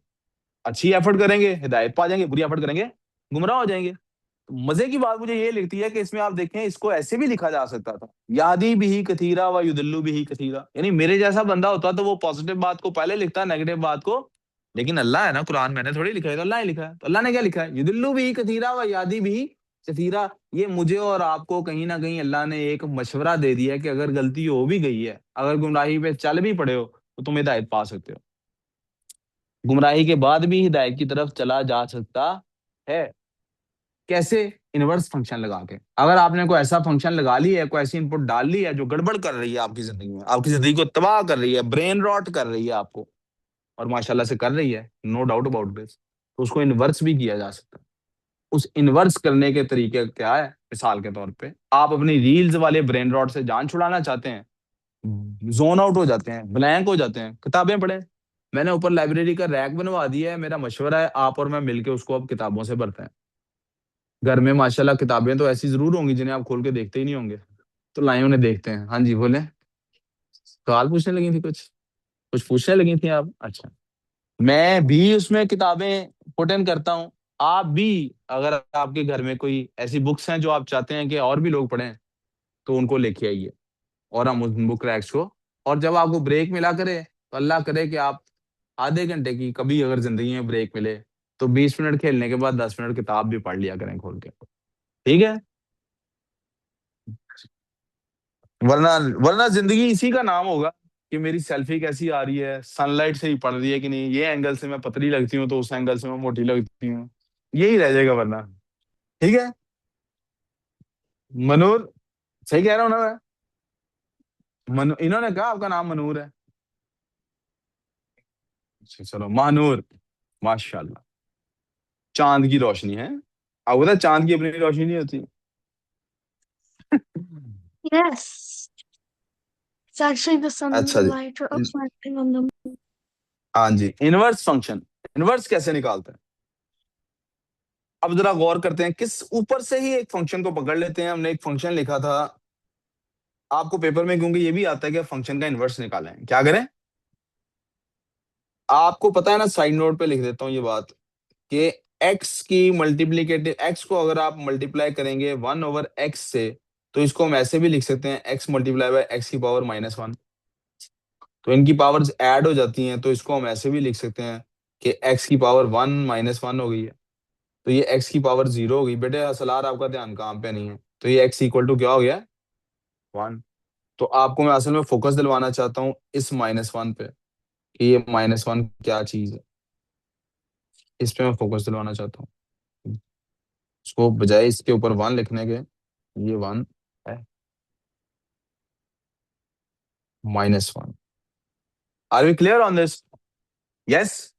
Speaker 1: अच्छी एफर्ट करेंगे हिदायत पा जाएंगे, बुरी एफर्ट करेंगे गुमराह हो जाएंगे। तो मजे की बात मुझे ये लगती है कि इसमें आप देखें, इसको ऐसे भी लिखा जा सकता था, यादी बिही कथीरा व युदल्लु बिही कथीरा। यानी मेरे जैसा बंदा होता तो वो पॉजिटिव बात को पहले लिखता, नेगेटिव बात को। लेकिन अल्लाह है ना, कुरान मैंने थोड़ी लिखा है, तो अल्लाह ने लिखा है। तो अल्लाह ने क्या लिखा है? युदल्लु बिही कथीरा व यादी बिही कथीरा। ये मुझे और आपको कहीं ना कहीं अल्लाह ने एक मशवरा दे दिया है कि अगर गलती हो भी गई है, अगर गुमराही पे चल भी पड़े हो, तो तुम हिदायत पा सकते हो। गुमराही के बाद भी हिदायत की तरफ चला जा सकता है। कैसे? इनवर्स फंक्शन लगा के। अगर आपने कोई ऐसा फंक्शन लगा लिया है, कोई ऐसी इनपुट डाल ली है जो गड़बड़ कर रही है आपकी जिंदगी में, आपकी जिंदगी को तबाह कर रही है, ब्रेन रॉट कर रही है आपको, और माशाल्लाह से कर रही है, नो डाउट अबाउट दिस, तो उसको इनवर्स भी किया जा सकता है। उस इनवर्स करने के तरीके क्या है? मिसाल के तौर पे आप अपनी रील्स वाले ब्रेन रॉट से जान छुड़ाना चाहते हैं, जोन आउट हो जाते हैं, ब्लैंक हो जाते हैं, किताबें पढ़ें। मैंने ऊपर लाइब्रेरी का रैक बनवा दिया है, मेरा मशवरा है आप और मैं मिलके उसको अब किताबों से भरते हैं। घर में माशाल्लाह किताबें तो ऐसी जरूर होंगी जिन्हें आप खोल के देखते ही नहीं होंगे। तो लाए उन्हें देखते हैं। हाँ जी, बोले। सवाल पूछने लगी थी कुछ? कुछ पूछने लगी थी आप? अच्छा। मैं भी उसमें किताबें पुट इन करता हूँ। आप भी, अगर आपके घर में कोई ऐसी बुक्स हैं जो आप चाहते हैं कि और भी लोग पढ़ें, तो उनको लेके आइए और हम उन बुक रैक्स को। और जब आपको ब्रेक मिला करे, तो अल्लाह करे कि आप आधे घंटे की कभी अगर जिंदगी में ब्रेक मिले, तो 20 मिनट खेलने के बाद 10 मिनट किताब भी पढ़ लिया करें खोल के। ठीक है? वरना वरना जिंदगी इसी का नाम होगा कि मेरी सेल्फी कैसी आ रही है, सनलाइट से ही पड़ रही है कि नहीं, ये एंगल से मैं पतली लगती हूँ तो उस एंगल से मैं मोटी लगती हूँ। यही रह जाएगा वरना। ठीक है? मनूर, सही कह रहा हूँ ना मैं? इन्होंने कहा आपका नाम मनूर है। अच्छा, चलो महानूर। माशाल्लाह। चांद की रोशनी है। आपको पता है चांद की अपनी रोशनी नहीं होती।
Speaker 2: Yes. It's actually the
Speaker 1: अच्छा जी।
Speaker 2: sunlight reflecting on the moon.
Speaker 1: हाँ जी, इनवर्स फंक्शन, इनवर्स कैसे निकालते हैं? अब जरा गौर करते हैं, किस ऊपर से ही एक फंक्शन को पकड़ लेते हैं। हमने एक फंक्शन लिखा था आपको पेपर में, क्योंकि ये भी आता है कि फंक्शन का इनवर्स निकालें, क्या करें? आपको पता है ना, साइड नोट पे लिख देता हूँ ये बात, कि x की मल्टीप्लीकेटिव, x को अगर आप मल्टीप्लाई करेंगे 1/x से, तो इसको हम ऐसे भी लिख सकते हैं, x मल्टीप्लाई बाय x की पावर -1। तो इनकी पावर्स ऐड हो जाती हैं, तो इसको हम ऐसे भी लिख सकते हैं कि x की पावर 1 -1 हो गई है, तो ये x की पावर 0 हो गई। बेटे असलार आपका ध्यान काम पे नहीं है, तो ये x इक्वल टू क्या हो गया? 1। तो आपको मैं असल में फोकस दिलवाना चाहता हूँ इस -1 पे, कि ये -1 क्या चीज है, इस पे मैं फोकस दिलवाना चाहता हूँ। उसको बजाय इसके ऊपर 1 लिखने के, ये 1 है, -1। Are we clear on this? Yes.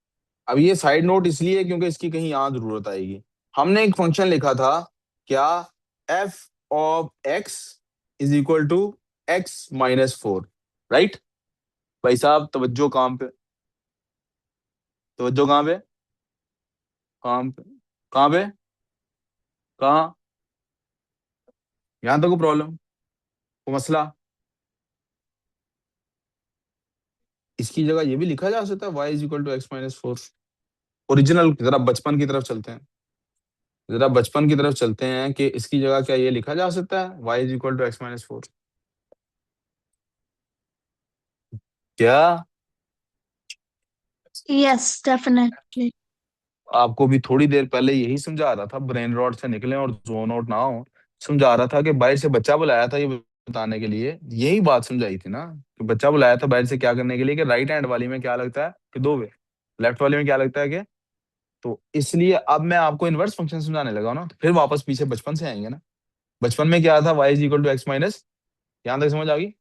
Speaker 1: अब ये साइड नोट इसलिए है क्योंकि इसकी कहीं यहाँ जरूरत आएगी। हमने एक फंक्शन लिखा था, क्या? F of x is equal to x-4, right? भाई साहब तवज्जो काम पे, तवज्जो कहाँ पे? काम पे। कहाँ पे? कहाँ? यहाँ तो कोई प्रॉब्लम, कोई मसला? इसकी जगह ये भी लिखा जा सकता है, y is equal to x-4। Original जरा बचपन की तरफ चलते हैं, जरा बचपन की तरफ चलते हैं, कि इसकी जगह क्या ये लिखा जा सकता है, y is equal to x-4? क्या?
Speaker 2: Yes, definitely.
Speaker 1: आपको भी थोड़ी देर पहले यही समझा रहा था, ब्रेन रॉट से निकले और जोन आउट ना हो। समझा रहा था कि बाहर से बच्चा बुलाया था ये बताने के लिए, यही बात समझाई थी ना, कि बच्चा बुलाया था बाहर से क्या करने के लिए, कि राइट हैंड वाली में क्या लगता है कि 2 वे, लेफ्ट वाली में क्या लगता है कि। तो इसलिए अब मैं आपको इनवर्स फंक्शन समझाने लगा हूं ना, तो फिर वापस पीछे बचपन से आएंगे ना। बचपन में क्या था, y is equal to x minus, यहां तक समझ आ गई?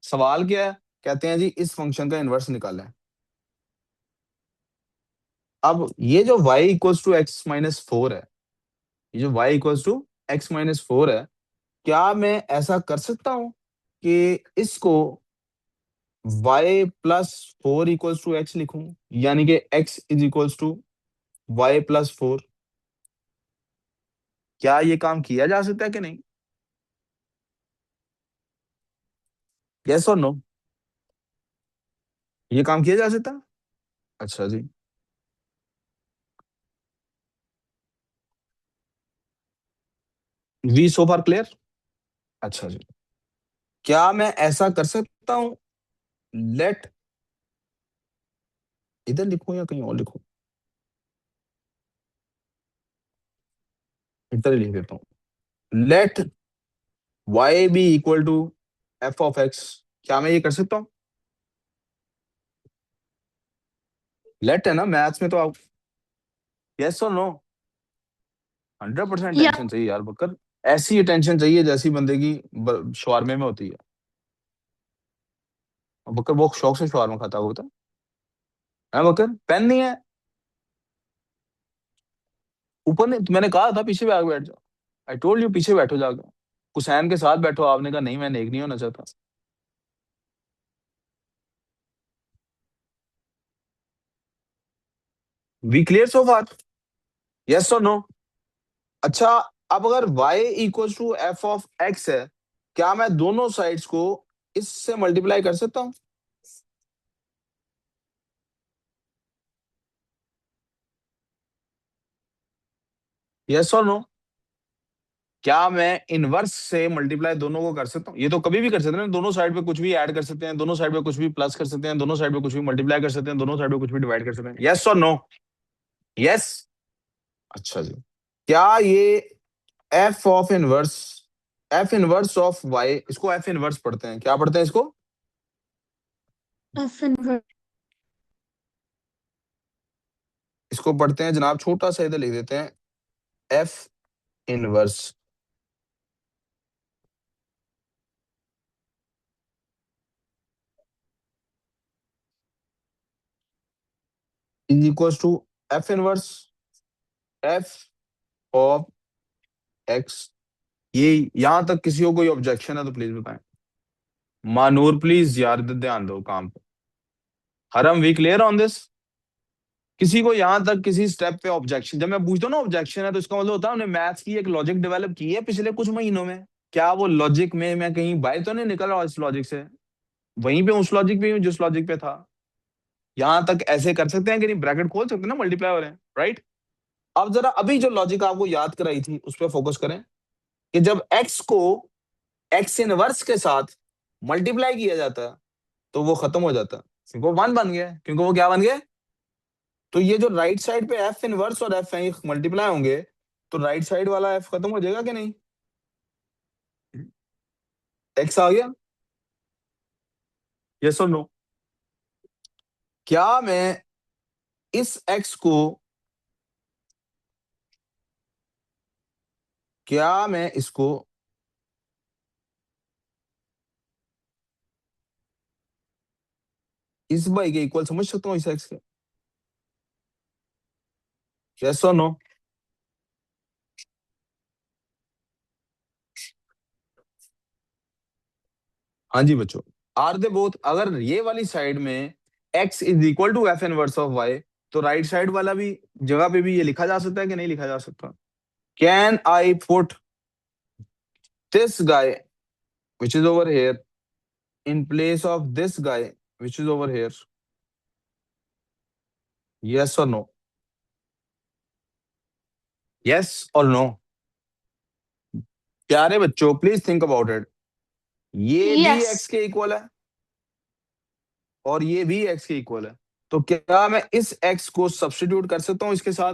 Speaker 1: सवाल क्या है? कहते हैं जी इस फंक्शन का इनवर्स निकालें। अब ये जो y इक्वल्स टू x-4 है, ये जो y इक्वल्स टू x-4 है, क्या मैं ऐसा कर सकता हूं कि इसको y+4 इक्वल्स टू x लिखूं, यानी कि x is equals to y+4? क्या ये काम किया जा सकता है कि नहीं? यस और नो? ये काम किया जा सकता है? अच्छा जी। We so far clear? अच्छा जी। क्या मैं ऐसा कर सकता हूं, लेट, इधर लिखूं या कहीं और लिखूं? इधर ही लिख देता हूं, let y be equal to f(x)। क्या मैं ये कर सकता हूँ? लेट है ना मैथ्स में, तो आप यस और नो? 100%
Speaker 2: Yeah.
Speaker 1: टेंशन चाहिए यार बकर, ऐसी टेंशन चाहिए जैसी बंदे की शवारमे में होती है। और बकर बहुत शौक से शवारमा खाता होता है बकर, पेन नहीं है ऊपर, नहीं तो मैंने कहा था पीछे भी आके बैठ जाओ। आई टोल्ड यू पीछे बैठो जाकर, हुसैन के साथ बैठो, आपने कहा नहीं मैं नेक नहीं होना चाहता। We clear so far? Yes और नो? अच्छा, अब अगर y इक्वल टू f(x) है, क्या मैं दोनों साइड्स को इससे मल्टीप्लाई कर सकता हूँ? यस और नो? क्या मैं इनवर्स से मल्टीप्लाई दोनों को कर सकता हूँ? ये तो कभी भी कर सकते हैं ना, दोनों साइड पे कुछ भी ऐड कर सकते हैं, दोनों साइड पे कुछ भी प्लस कर सकते हैं, दोनों साइड पे कुछ भी मल्टीप्लाई कर सकते हैं, दोनों साइड पे कुछ भी डिवाइड कर सकते हैं। यस और नो? यस। अच्छा जी। क्या ये f of inverse, f inverse of y, इसको एफ इनवर्स पढ़ते हैं, क्या पढ़ते हैं इसको?
Speaker 2: F inverse.
Speaker 1: इसको पढ़ते हैं जनाब, छोटा सा इधर लिख देते हैं, f inverse is equal to f inverse f of x ये यहां तक किसी को कोई ऑब्जेक्शन है तो प्लीज बताएं। मानूर प्लीज यार इधर ध्यान दो काम पे। हरम वी क्लियर ऑन दिस? किसी को यहां तक किसी स्टेप पे ऑब्जेक्शन? जब मैं पूछता हूँ ना ऑब्जेक्शन है तो इसका मतलब होता है हमने मैथ्स की एक लॉजिक डेवलप की है पिछले कुछ महीनों में। क्या वो लॉजिक में मैं कहीं बाहर तो नहीं निकल रहा इस लॉजिक से? वहीं पे उस लॉजिक पे ही हूँ जिस लॉजिक पे था। यहां तक ऐसे कर सकते हैं कि नहीं, ब्रैकेट खोल सकते हैं ना, मल्टीप्लाई हो रहे हैं, राइट? अब जरा अभी जो लॉजिक आपको याद कराई थी उस पर फोकस करें कि जब एक्स को एक्स इनवर्स के साथ मल्टीप्लाई किया जाता है तो वो खत्म हो जाता है, क्योंकि वो वन बन गया, क्योंकि वो क्या बन गया? तो ये जो राइट साइड पे एफ इनवर्स और एफ मल्टीप्लाई होंगे तो राइट साइड वाला एफ खत्म हो जाएगा कि नहीं? एक्स आ गया, यस और नो? क्या मैं इस एक्स को क्या मैं इसको इस बाई के इक्वल समझ सकता हूँ इस एक्स के? यस और नो? हाँ जी बच्चों। आर दे बोथ, अगर ये वाली साइड में x is equal to f inverse of y, तो राइट साइड वाला भी जगह पे भी ये लिखा जा सकता है कि नहीं लिखा जा सकता? Can I put this guy which is over here in place of this guy which is over here? Yes और नो? यस और नो? प्यारे बच्चों प्लीज थिंक अबाउट इट। ये भी
Speaker 2: यस।
Speaker 1: x के इक्वल है और ये भी x के इक्वल है, तो क्या मैं इस x को सब्स्टिट्यूट कर सकता हूँ इसके साथ?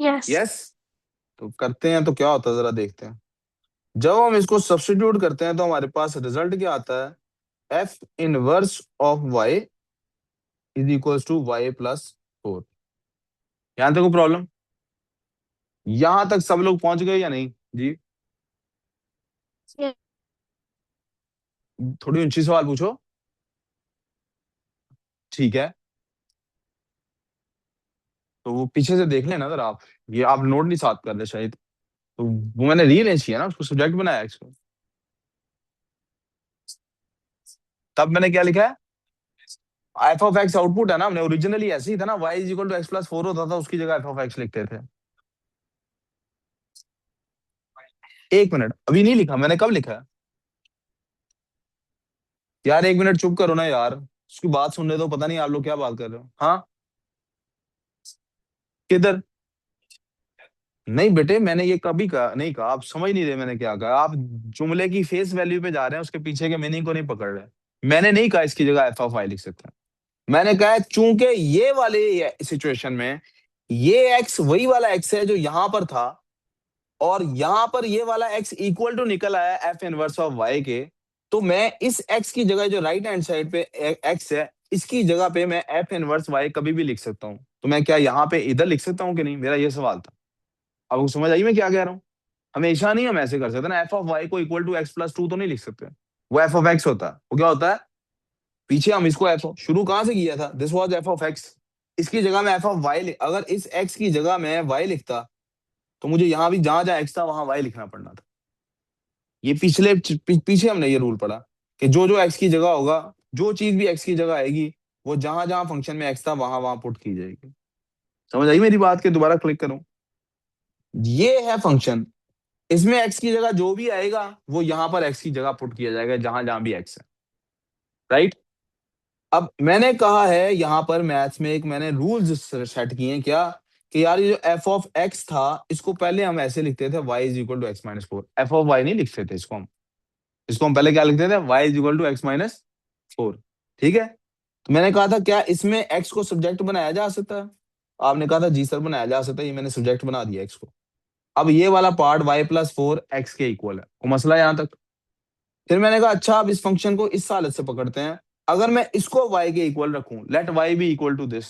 Speaker 2: यस।
Speaker 1: यस। तो करते हैं तो क्या होता है जरा देखते हैं। जब हम इसको सब्स्टिट्यूट करते हैं तो हमारे पास रिजल्ट क्या आता है? F inverse of y is equals to y plus 4। यहां तक कोई प्रॉब्लम? यहां तक सब लोग पहुंच गए या नहीं जी? थोड़ी ऊंची सवाल पूछो। ठीक है, तो वो पीछे से देख लेना जरा आप। ये आप नोट नहीं साथ कर रहे शायद, तो वो मैंने रीअरेंज किया ना, उसको सब्जेक्ट बनाया इसको। तब मैंने क्या लिखा है? एफ ऑफ एक्स आउटपुट है ना, हमने ओरिजिनली ऐसे ही था ना, y is equal to x plus 4 होता था, उसकी जगह एफ ऑफ एक्स लिखते थे। एक मिनट, अभी नहीं लिखा मैंने, कब लिखा है? यार एक मिनट चुप करो ना यार, उसकी बात सुन रहे तो पता नहीं आप लोग क्या बात कर रहे हो। हाँ, किधर? नहीं बेटे, मैंने ये कभी कहा नहीं, कहा आप समझ नहीं रहे मैंने क्या कहा। आप जुमले की फेस वैल्यू पे जा रहे हैं, उसके पीछे के मीनिंग को नहीं पकड़ रहे। मैंने नहीं कहा इसकी जगह एफ ऑफ वाई लिख सकते हैं। मैंने कहा है चूंकि ये वाले सिचुएशन में ये एक्स वही वाला एक्स है जो यहां पर था, और यहां पर ये वाला एक्स इक्वल टू निकल आया एफ इनवर्स ऑफ वाई के, तो मैं इस एक्स की जगह जो राइट हैंड साइड पे एक्स है इसकी जगह पे मैं एफ इनवर्स वाई कभी भी लिख सकता हूँ। तो मैं क्या यहाँ पे इधर लिख सकता हूँ कि नहीं, मेरा ये सवाल था। अब आपको समझ आई मैं क्या कह रहा हूँ? हमेशा नहीं हम ऐसे कर सकते ना, एफ ऑफ वाई को इक्वल टू एक्स प्लस 2 तो नहीं लिख सकते। वो एफ ऑफ एक्स होता है, वो क्या होता है? पीछे हम इसको एफ शुरू कहां से किया था, this was F of x. इसकी जगह में एफ ऑफ वाई, अगर इस एक्स की जगह में वाई लिखता तो मुझे यहां भी जहां जहां एक्स था वहां वाई लिखना पड़ना था। ये पीछे हमने ये रूल पढ़ा कि जो जो एक्स की जगह होगा, जो चीज भी एक्स की जगह आएगी, वो जहां जहां फंक्शन में एक्स था वहां वहां पुट की जाएगी। समझ आई मेरी बात? के दोबारा क्लिक करूं? ये है फंक्शन, इसमें एक्स की जगह जो भी आएगा वो यहां पर एक्स की जगह पुट किया जाएगा जहां जहां भी एक्स है, राइट? अब मैंने कहा है यहां पर मैथ्स में एक मैंने रूल्स सेट किए हैं क्या, कि यार ये जो एफ ऑफ एक्स था इसको पहले हम ऐसे लिखते थे, y is equal to x minus 4। F of y नहीं लिखते थे इसको हम पहले क्या लिखते थे, y is equal to x minus 4। ठीक है, तो मैंने कहा था क्या इसमें एक्स को सब्जेक्ट बनाया जा सकता है? आपने कहा था जी सर बनाया जा सकता है, ये मैंने सब्जेक्ट बना दिया एक्स को। अब ये वाला पार्ट वाई प्लस 4 एक्स के इक्वल है, को मसला यहां तक? फिर मैंने कहा अच्छा अब इस फंक्शन को इस हालत से पकड़ते हैं, अगर मैं इसको y के इक्वल रखूं, let y be equal to this,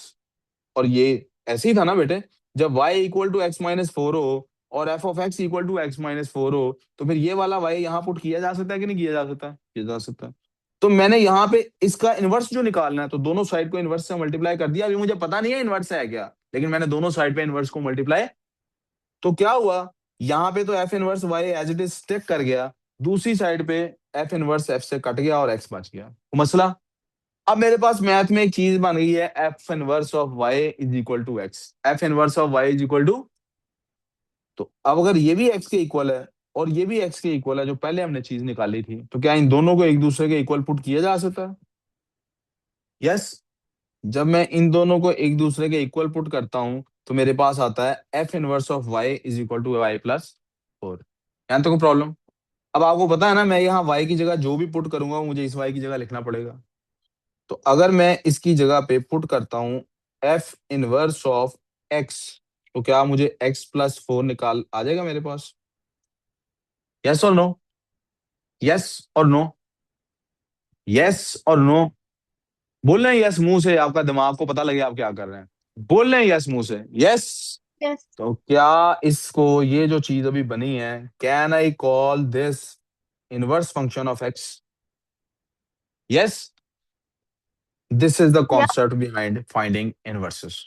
Speaker 1: और ये ऐसे ही था ना बेटे, जब y equal to x minus 4 हो और f of x equal to x minus 4 हो, तो फिर ये वाला y यहाँ पुट किया जा सकता है कि नहीं किया जा सकता? किया जा सकता है। तो मैंने यहाँ पे इसका इनवर्स जो निकालना है तो दोनों साइड को इनवर्स से मल्टीप्लाई कर दिया। अभी मुझे पता नहीं है इनवर्स है क्या, लेकिन मैंने दोनों साइड पे इनवर्स को मल्टीप्लाई, तो क्या हुआ? यहाँ पे तो f inverse y as it is stick कर गया, दूसरी साइड पे एफ इनवर्स एफ से कट गया और एक्स बच गया, तो मसला। अब मेरे पास मैथ में एक चीज बन गई है, f inverse of y is equal to x, f inverse of y is equal to. तो अब अगर ये भी एक्स के इक्वल है और ये भी एक्स के इक्वल है, जो पहले हमने चीज निकाली थी, तो क्या इन दोनों को एक दूसरे के इक्वल पुट किया जा सकता है? यस। जब मैं इन दोनों को एक दूसरे के इक्वल पुट करता हूं, तो मेरे पास आता है f inverse of y is equal to y plus four. यहाँ तक प्रॉब्लम? अब आपको पता है ना, मैं यहाँ वाई की जगह जो भी पुट करूंगा मुझे इस वाई की जगह लिखना पड़ेगा। तो अगर मैं इसकी जगह पे पुट करता हूँ एफ इनवर्स ऑफ एक्स, तो क्या मुझे एक्स प्लस फोर निकाल आ जाएगा मेरे पास? यस और नो? यस और नो? यस और नो? बोल रहे हैं यस मुंह से, आपका दिमाग को पता लगे आप क्या कर रहे हैं। बोल रहे हैं यस मुंह से, यस।
Speaker 2: यस।
Speaker 1: तो क्या इसको, ये जो चीज अभी बनी है, can I call this inverse function of x? Yes. This is the
Speaker 2: या
Speaker 1: कॉन्सेप्ट बिहाइंड फाइंडिंग इनवर्सेस।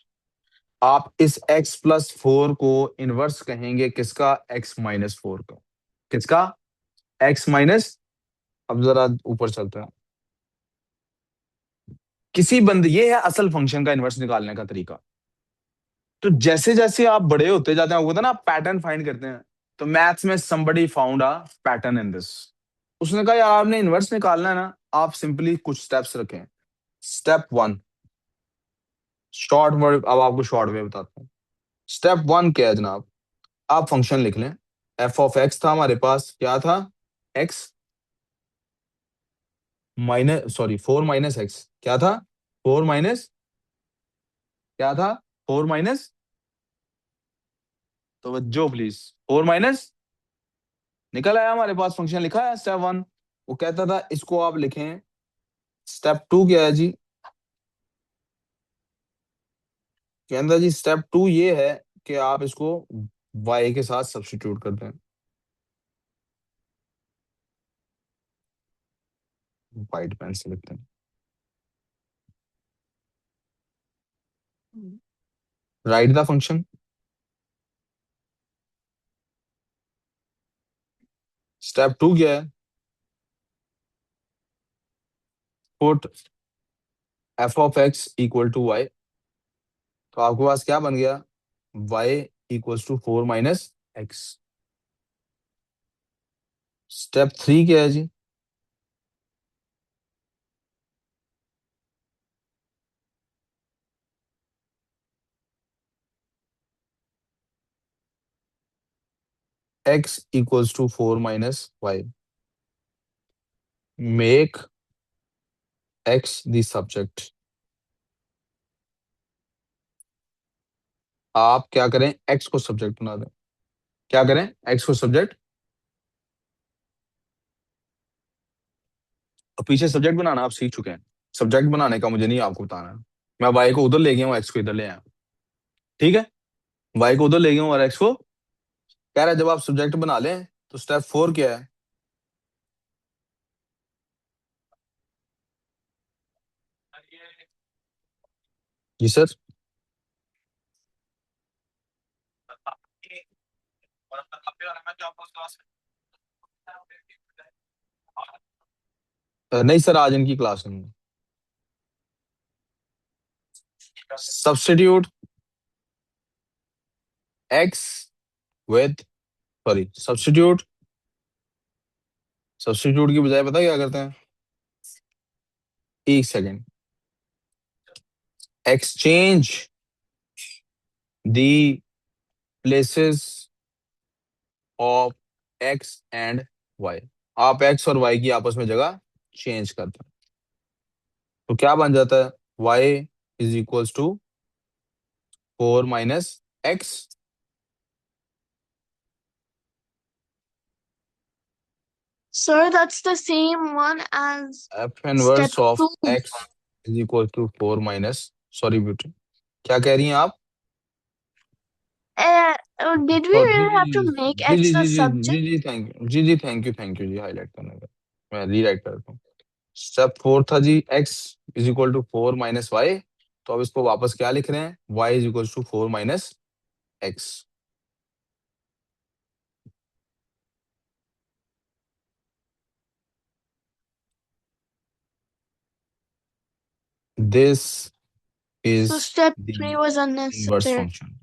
Speaker 1: आप इस x प्लस फोर को इनवर्स कहेंगे किसका? x माइनस फोर का। किसका? x minus. अब जरा ऊपर चलते हैं। किसी बंदे, ये है असल फंक्शन का इनवर्स निकालने का तरीका। तो जैसे जैसे आप बड़े होते जाते हैं, होता है ना, आप पैटर्न फाइंड करते हैं। तो मैथ्स में somebody found a pattern in this. उसने कहा यार आपने इनवर्स निकालना है ना, आप सिंपली कुछ स्टेप्स रखें। स्टेप वन, शॉर्ट वर्ड, अब आपको शॉर्ट वे बताता हूँ। स्टेप वन क्या है जनाब? आप फंक्शन लिख लें। एफ ऑफ एक्स था हमारे पास, क्या था? X minus, sorry, four minus x, क्या था? फोर माइनस, क्या था? फोर माइनस, तो जो प्लीज, फोर माइनस। निकल आया हमारे पास, फंक्शन लिखा है स्टेप वन। वो कहता था इसको आप लिखें। स्टेप टू क्या है जी? कहता जी स्टेप टू ये है कि आप इसको वाई के साथ सब्स्टिट्यूट कर दें। वाइट पेन से लिखते हैं। Write the function. Step two क्या है? Put f of x equal to y. तो आपके पास क्या बन गया? Y equals to four minus x. Step three क्या है जी? X equals to four minus y. Make x the subject. आप क्या करें? एक्स को सब्जेक्ट बना दें। क्या करें? एक्स को सब्जेक्ट। और पीछे सब्जेक्ट बनाना आप सीख चुके हैं। सब्जेक्ट बनाने का मुझे नहीं आपको बताना है। मैं वाई को उधर ले गया हूँ, एक्स को इधर ले आया। ठीक है। वाई को उधर ले गया हूँ और एक्स को, कह रहा है जब आप सब्जेक्ट बना लें तो स्टेप फोर क्या है? जी सर। नहीं सर, आज इनकी क्लास नहीं है। Substitute x with, sorry, substitute, substitute की बजाय पता क्या करते हैं? एक second. Exchange the places of x and y. आप एक्स और वाई की आपस में जगह चेंज करते हैं, तो क्या बन जाता है? Y is equals to four minus x.
Speaker 2: sir, that's the same one as
Speaker 1: f
Speaker 2: step
Speaker 1: inverse of
Speaker 2: 2.
Speaker 1: X is equal to four minus, sorry बेटे, क्या कह रही हैं आप?
Speaker 2: Did we
Speaker 1: और जी
Speaker 2: really have to
Speaker 1: जी
Speaker 2: make
Speaker 1: जी
Speaker 2: X
Speaker 1: जी
Speaker 2: the
Speaker 1: जी जी
Speaker 2: subject?
Speaker 1: जी जी थैंक यू जी जी, थैंक यू जी हाईलाइट करने का। मैं रीराइट करता हूँ। स्टेप फोर था जी x is equal to four minus y. तो अब इसको वापस क्या लिख रहे हैं? Y is equal to four minus x. This
Speaker 2: So
Speaker 1: is
Speaker 2: step
Speaker 1: the
Speaker 2: 3 was
Speaker 1: inverse
Speaker 2: unnecessary.
Speaker 1: Function.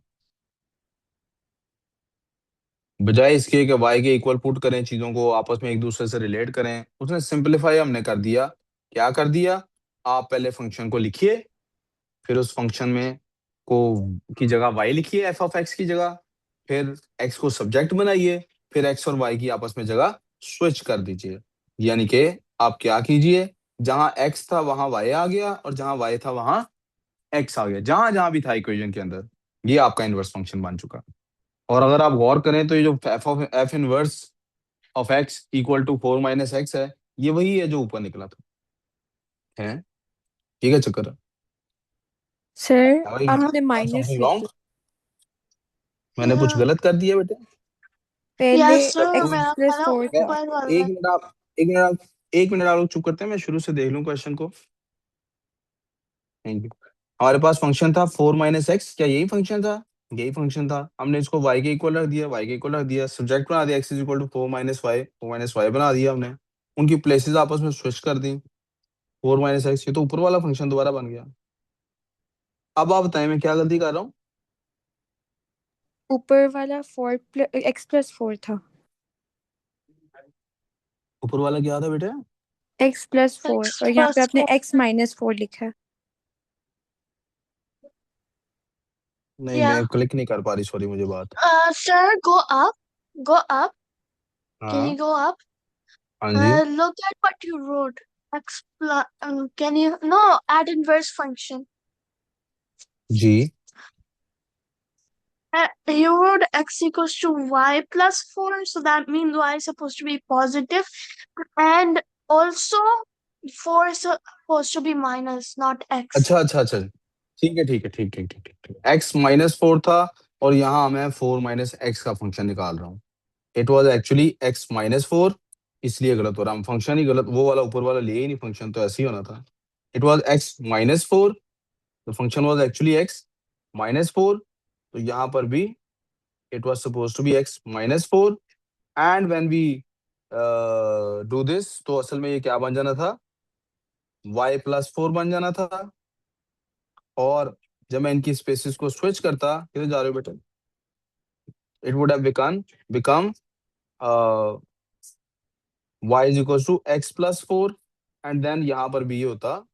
Speaker 1: बजाय इसके कि वाई के इक्वल पुट करें, चीजों को आपस में एक दूसरे से रिलेट करें, उसने सिंपलीफाई हमने कर दिया। क्या कर दिया? आप पहले फंक्शन को लिखिए, फिर उस फंक्शन में को की जगह वाई लिखिए एफ ऑफ एक्स की जगह, फिर एक्स को सब्जेक्ट बनाइए, फिर एक्स और वाई की आपस में जगह स्विच कर दीजिए। यानी कि आप क्या कीजिए, जहां एक्स था वहां वाई आ गया, और जहां वाई था वहां एक्स आ गया, जहां जहां भी था इक्वेशन के अंदर। ये आपका इनवर्स फंक्शन बन चुका। और अगर आप गौर करें तो ये जो f inverse of x equal to 4 - x है, ये वही है जो ऊपर निकला था। है, ठीक है चक्कर है।
Speaker 3: सर
Speaker 1: Have I
Speaker 3: आपने
Speaker 1: done
Speaker 3: माइनस
Speaker 1: something
Speaker 3: लिख
Speaker 1: wrong?
Speaker 3: दिया
Speaker 1: मैंने कुछ
Speaker 2: Yeah.
Speaker 1: गलत कर दिया बेटे?
Speaker 3: पहले।
Speaker 2: Yes, sir.
Speaker 1: एक
Speaker 3: एक्स
Speaker 2: मेरा
Speaker 3: प्लस
Speaker 2: वाला
Speaker 3: फोर
Speaker 1: मैं
Speaker 3: था।
Speaker 2: ऊपर
Speaker 1: एक
Speaker 2: वाला.
Speaker 1: मिनट आप एक मिनट आप एक मिनट आप लोग चुप करते हैं, मैं शुरू से देख लूं क्वेश्चन को। Thank you. हमारे पास फंक्शन था 4 - एक्स, क्या यही फंक्शन था? यही फंक्शन था। हमने इसको y के इक्वल रख दिया, y के इक्वल रख दिया, सब्जेक्ट बना दिया, x is equal to 4 - y, 4 - y बना दिया हमने। उनकी प्लेसेस आपस में स्विच कर दी। 4 - एक्स, ये तो ऊपर वाला फंक्शन दोबारा बन गया। अब आप बताएं मैं क्या गलती कर रहा हूँ?
Speaker 3: ऊपर वाला एक्स प्लस फोर था।
Speaker 1: ऊपर वाला क्या था बेटे?
Speaker 3: एक्स प्लस फोर,
Speaker 2: X
Speaker 3: और यहाँ पे
Speaker 2: plus
Speaker 3: आपने
Speaker 2: 4.
Speaker 3: एक्स माइनस फोर लिखा है।
Speaker 1: नहीं,
Speaker 2: Yeah.
Speaker 1: मैं क्लिक नहीं कर पा रही, सॉरी, मुझे बात।
Speaker 2: Sir, go up. Go up. Can
Speaker 1: हाँ।
Speaker 2: you go up?
Speaker 1: हाँ जी।
Speaker 2: Look at what you wrote. X plus. Can you no add inverse function?
Speaker 1: Ji.
Speaker 2: You wrote x equals to y plus 4, so that means y is supposed to be positive, and also 4 is supposed to be minus, not x.
Speaker 1: अच्छा अच्छा अच्छा, ठीक है ठीक है, ठीक ठीक ठीक ठीक ठीक, x - 4 था, और यहाँ मैं 4 - एक्स का फंक्शन निकाल रहा हूँ। इट वॉज एक्चुअली x - 4, इसलिए गलत हो रहा है। फंक्शन ही गलत, वो वाला ऊपर वाला लिए ही नहीं, फंक्शन तो ऐसे ही होना था। It was x - 4, the function was actually x - 4, तो यहाँ पर भी it was suppose to be x - 4, and when we do this, तो असल में ये क्या बन जाना था? y + 4 बन जाना था। और जब मैं इनकी स्पेसिस को स्विच करता, किधर जा रहे हो बेटा? It would have become y is equal to x + 4, and then यहाँ पर भी ये होता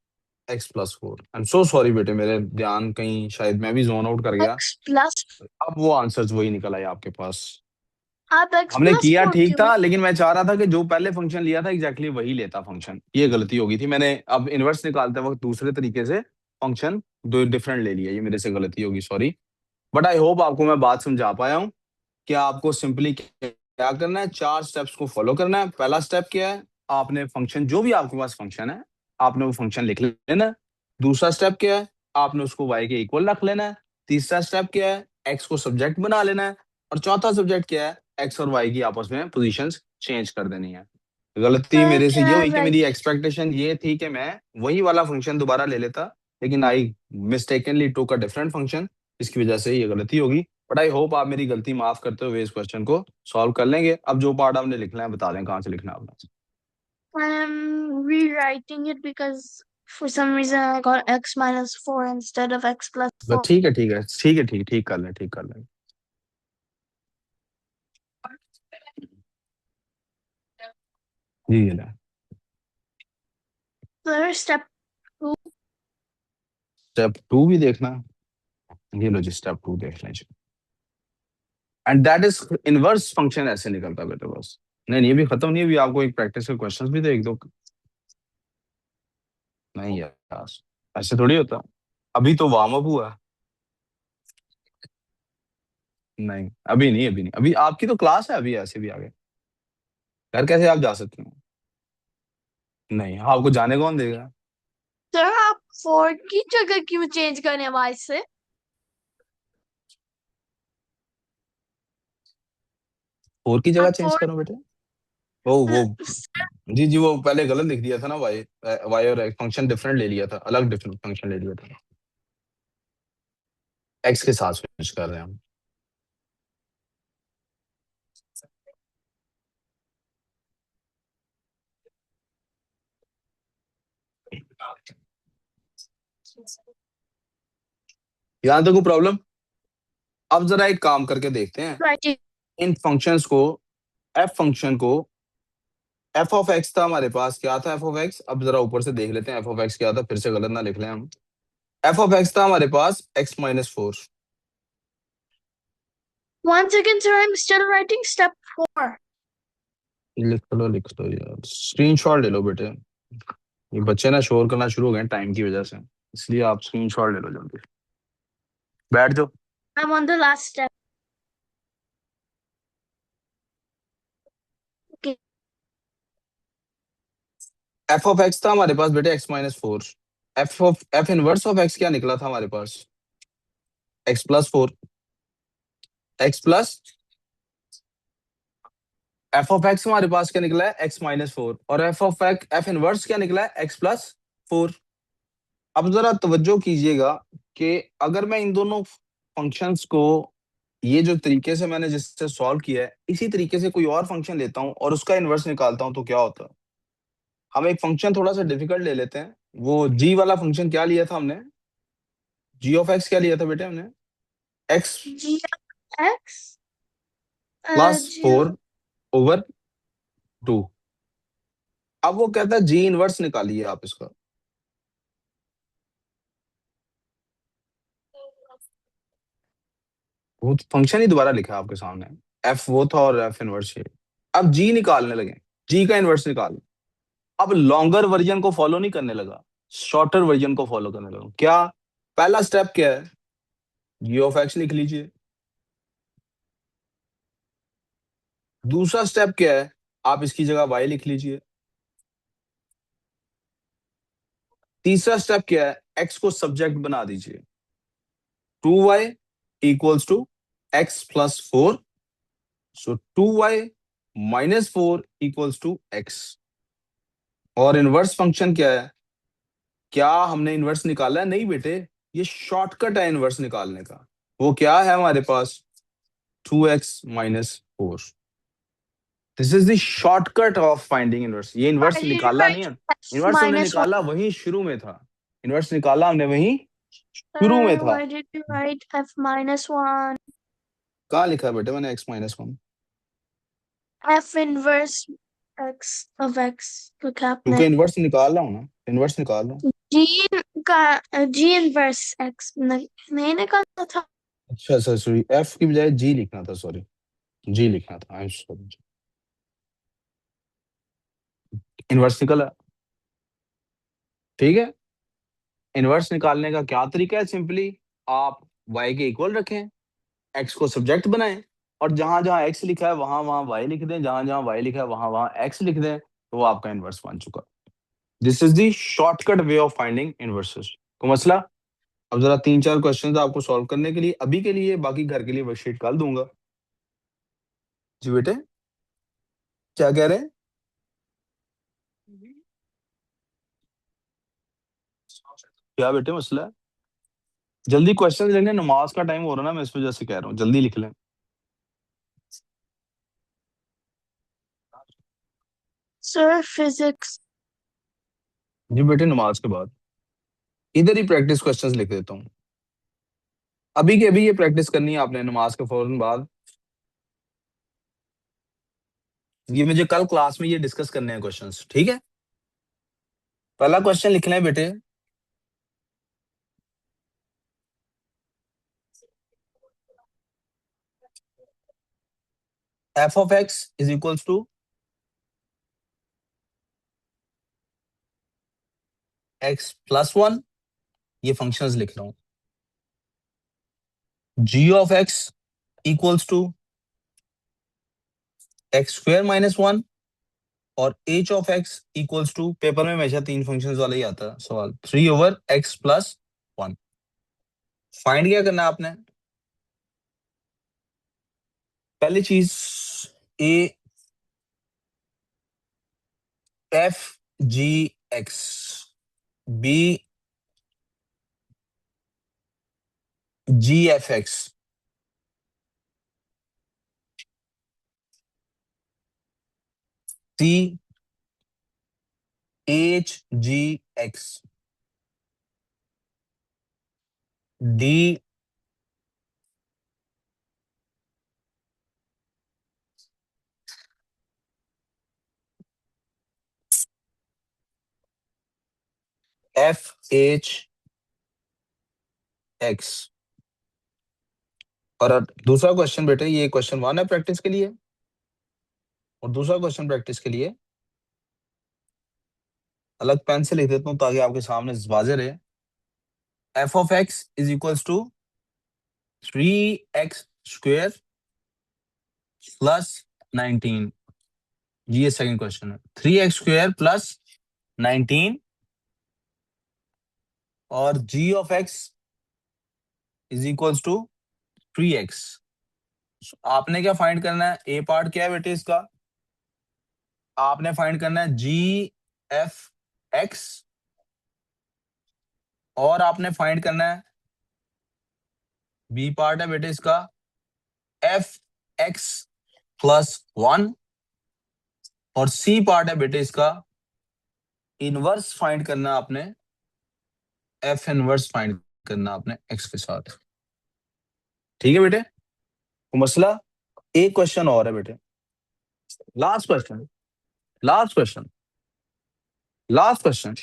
Speaker 1: x + 4। I am so sorry बेटे, मेरे ध्यान कहीं शायद मैं भी जोन आउट कर गया।
Speaker 2: x plus.
Speaker 1: अब वो आंसर्स वही निकल आए आपके पास।
Speaker 2: आप x
Speaker 1: हमने
Speaker 2: plus
Speaker 1: किया
Speaker 2: 4
Speaker 1: ठीक
Speaker 2: क्यों?
Speaker 1: था, लेकिन मैं चाह रहा था कि जो पहले फंक्शन लिया था एग्जैक्टली वही लेता फंक्शन। ये गलती हो गई थी, मैंने अब इनवर्स निकालते वक्त दूसरे तरीके से फंक्शन दो डिफरेंट ले लिया। ये मेरे से गलती होगी, सॉरी। बट आई होप आपको मैं बात समझा पाया हूँ कि आपको सिंपली क्या करना है, 4 स्टेप्स को फॉलो करना है। पहला स्टेप क्या है? आपने फंक्शन, जो भी आपके पास फंक्शन है, आपने वो फंक्शन लिख लेना है। दूसरा स्टेप क्या है? आपने उसको वाई के इक्वल रख लेना है। तीसरा स्टेप क्या है? एक्स को सब्जेक्ट बना लेना है। और चौथा सब्जेक्ट क्या है? एक्स और वाई की आपस में पोजीशंस चेंज कर देनी है। गलती
Speaker 2: Sir,
Speaker 1: मेरे से
Speaker 2: can
Speaker 1: ये
Speaker 2: I
Speaker 1: हुई कि
Speaker 2: write?
Speaker 1: मेरी एक्सपेक्टेशन ये थी कि मैं वही वाला फंक्शन दोबारा ले लेता, लेकिन I mistakenly took a different function. इसकी वजह से ये गलती होगी। बट आई होप आप मेरी गलती माफ करते हुए इस क्वेश्चन को सॉल्व कर लेंगे। अब जो पार्ट आपने लिखना है बता दें कहाँ से लिखना है आपने।
Speaker 2: I'm rewriting it because for some reason I got x minus 4 instead of x plus
Speaker 1: बस
Speaker 2: 4.
Speaker 1: ठीक है ठीक है ठीक है, ठीक ठीक कर लें, ठीक कर लें। जी ये लें।
Speaker 2: Sir, step 2.
Speaker 1: स्टेप 2 भी देखना है? ये लो जी, स्टेप 2 देख लें जी। And that is inverse function, ऐसे निकलता बेटा बस। नहीं नहीं, ये भी खत्म नहीं हुई, आपको एक प्रैक्टिस के क्वेश्चंस भी तो एक दो। नहीं यार, ऐसे थोड़ी होता। अभी तो वार्म अप हुआ। नहीं अभी नहीं, अभी नहीं, अभी आपकी तो क्लास है, अभी ऐसे भी आगे घर कैसे आप जा सकते हो? नहीं, आपको जाने कौन देगा?
Speaker 2: Sir, आप 4 की जगह क्यों चेंज करने y से?
Speaker 1: 4 की जगह
Speaker 2: आप
Speaker 1: चेंज
Speaker 2: 4
Speaker 1: करो बेटे? वो जी जी, वो पहले गलत लिख दिया था ना, वाई वाई और एक्स फंक्शन डिफरेंट ले लिया था, अलग डिफरेंट फंक्शन ले लिया था। एक्स के साथ स्विच कर रहे हैं हम। यहां तक कोई प्रॉब्लम? अब जरा एक काम करके देखते हैं
Speaker 2: Right.
Speaker 1: इन फंक्शंस को, एफ फंक्शन को। एफ ऑफ एक्स था हमारे पास, क्या था एफ ऑफ एक्स? अब जरा ऊपर से देख लेते हैं एफ ऑफ एक्स क्या था, फिर से गलत ना लिख लें हम। एफ ऑफ एक्स था हमारे पास x-4।
Speaker 2: Once again, sir, I'm still writing step 4.
Speaker 1: लिख लो यार, स्क्रीनशॉट ले लो बेटे। ये बच्चे ना शोर करना शुरू हो गए टाइम की वजह से, इसलिए आप स्क्रीनशॉट ले लो जल्दी। बैठ जाओ।
Speaker 2: I'm on the last step. Okay.
Speaker 1: F of x था हमारे पास बेटे x-4। F inverse of x क्या निकला था हमारे पास? x+4। X plus F of x हमारे पास क्या निकला है? x-4। और एफ इनवर्स क्या निकला है? x+4। अब जरा तवज्जो कीजिएगा कि अगर मैं इन दोनों फंक्शंस को ये जो तरीके से मैंने जिससे सॉल्व किया है, इसी तरीके से कोई और फंक्शन लेता हूं और उसका इनवर्स निकालता हूं तो क्या होता है? हम एक फंक्शन थोड़ा सा डिफिकल्ट ले लेते हैं। वो जी वाला फंक्शन क्या लिया था हमने? जी ऑफ एक्स क्या लिया था बेटे हमने? X
Speaker 2: G of X.
Speaker 1: Plus
Speaker 2: G of
Speaker 1: 4/2। अब वो कहता है जी इनवर्स निकालिए आप इसका। वो फंक्शन ही दोबारा लिखा है आपके सामने, एफ वो था और एफ इनवर्स ये। अब जी निकालने लगे, जी का इनवर्स निकाल। अब लॉन्गर वर्जन को फॉलो नहीं करने लगा, शॉर्टर वर्जन को फॉलो करने लगा। क्या पहला स्टेप क्या है? जी ऑफ एक्स लिख लीजिए। दूसरा स्टेप क्या है? आप इसकी जगह वाई लिख लीजिए। तीसरा स्टेप क्या है? एक्स को सब्जेक्ट बना दीजिए। 2y = x+4। सो 2y-4 = x। और इनवर्स फंक्शन क्या है? क्या हमने इनवर्स निकाला है? नहीं बेटे, ये शॉर्टकट है इनवर्स निकालने का। वो क्या है हमारे पास? 2x-4। This is the shortcut of finding inverse. ये
Speaker 2: Why
Speaker 1: इनवर्स
Speaker 2: did you
Speaker 1: निकाला नहीं
Speaker 2: write
Speaker 1: है,
Speaker 2: F
Speaker 1: इनवर्स हमने
Speaker 2: minus 1?
Speaker 1: निकाला वही शुरू में था। इनवर्स निकाला हमने वही शुरू में
Speaker 2: Sir,
Speaker 1: था।
Speaker 2: why did you write F minus 1?
Speaker 1: कहाँ लिखा है बेटे मैंने x-1?
Speaker 2: F inverse X of X. Look up
Speaker 1: क्योंकि
Speaker 2: next.
Speaker 1: इनवर्स निकाल रहा हूँ ना, इनवर्स निकाल रहा हूँ।
Speaker 2: G का G inverse X नहीं निकालता था.
Speaker 1: अच्छा सर, सॉरी, एफ की बजाय जी लिखना था, सॉरी, जी लिखना था, आई एम सॉरी। इनवर्स निकला, ठीक है। इनवर्स निकालने का क्या तरीका है? सिंपली आप y के इक्वल रखें, x को सब्जेक्ट बनाएं, और जहां जहां x लिखा है वहां वहां y लिख दें, जहां जहां y लिखा है वहां वहां x लिख दें, तो वो आपका इनवर्स बन चुका। This is the shortcut way of finding inverses. तो मसला, अब जरा 3-4 क्वेश्चंस आपको सॉल्व करने के लिए, अभी के लिए, बाकी घर के लिए वर्कशीट कल दूंगा। जी बेटे, क्या कह रहे हैं? क्या बेटे मसला है? जल्दी क्वेश्चन लेने, नमाज का टाइम हो रहा है ना, मैं इस वजह से कह रहा हूँ जल्दी लिख लें।
Speaker 2: Sir, physics.
Speaker 1: जी बेटे, नमाज के बाद इधर ही प्रैक्टिस क्वेश्चंस लिख देता हूँ। अभी के अभी ये प्रैक्टिस करनी है आपने नमाज के फौरन बाद। ये मुझे कल क्लास में ये डिस्कस करने हैं क्वेश्चंस, ठीक है। पहला क्वेश्चन लिखना है बेटे, f of x is equals to x+1। ये फंक्शंस लिख रहा हूँ। G of x equals to x² - 1। और h of x equals to, paper में हमेशा 3 फंक्शंस वाला ही आता है सवाल, 3/x+1। फाइंड क्या करना है आपने? पहली चीज, a f g x, b g f x, c h g x. D F H X। और दूसरा क्वेश्चन बेटे, ये क्वेश्चन 1 है प्रैक्टिस के लिए, और दूसरा क्वेश्चन प्रैक्टिस के लिए अलग पेन से लिख देता हूं ताकि आपके सामने वाज़ेह रहे। F of x is equals to 3x square plus 19। ये सेकंड क्वेश्चन है। 3x स्क्वायर प्लस 19 और g of x is equals to 3x। आपने क्या फाइंड करना है? ए पार्ट क्या है बेटे इसका? आपने फाइंड करना है जी एफ एक्स, और आपने फाइंड करना है बी पार्ट है बेटे इसका एफ एक्स प्लस 1, और सी पार्ट है बेटे इसका इनवर्स फाइंड करना आपने, एफ इनवर्स फाइंड करना आपने एक्स के साथ। ठीक है बेटे, तो मसला एक क्वेश्चन और है बेटे, last question, last question, last question,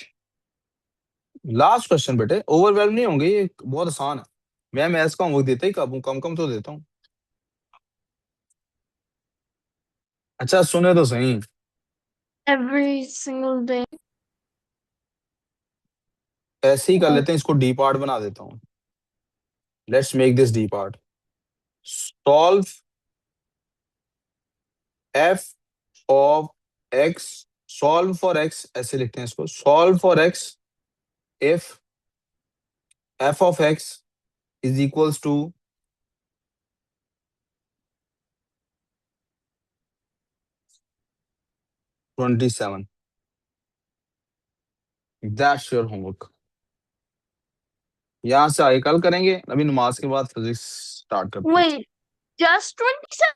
Speaker 1: last question बेटे। ओवरवेल्म नहीं होंगे, ये बहुत आसान है। मैं मैथ्स का होमवर्क देता ही कब हूं, कम कम तो देता हूँ। अच्छा सुने तो सही,
Speaker 2: Every single day.
Speaker 1: ऐसे ही कर लेते हैं, इसको डी पार्ट बना देता हूँ। Let's make this d part. Solve f of x, solve for x, ऐसे लिखते हैं इसको, solve for x if f of x is equals to 27। That's your homework. यहां से आगे कल करेंगे, अभी नमाज के बाद फिजिक्स स्टार्ट करते हैं।
Speaker 2: Wait, just 27?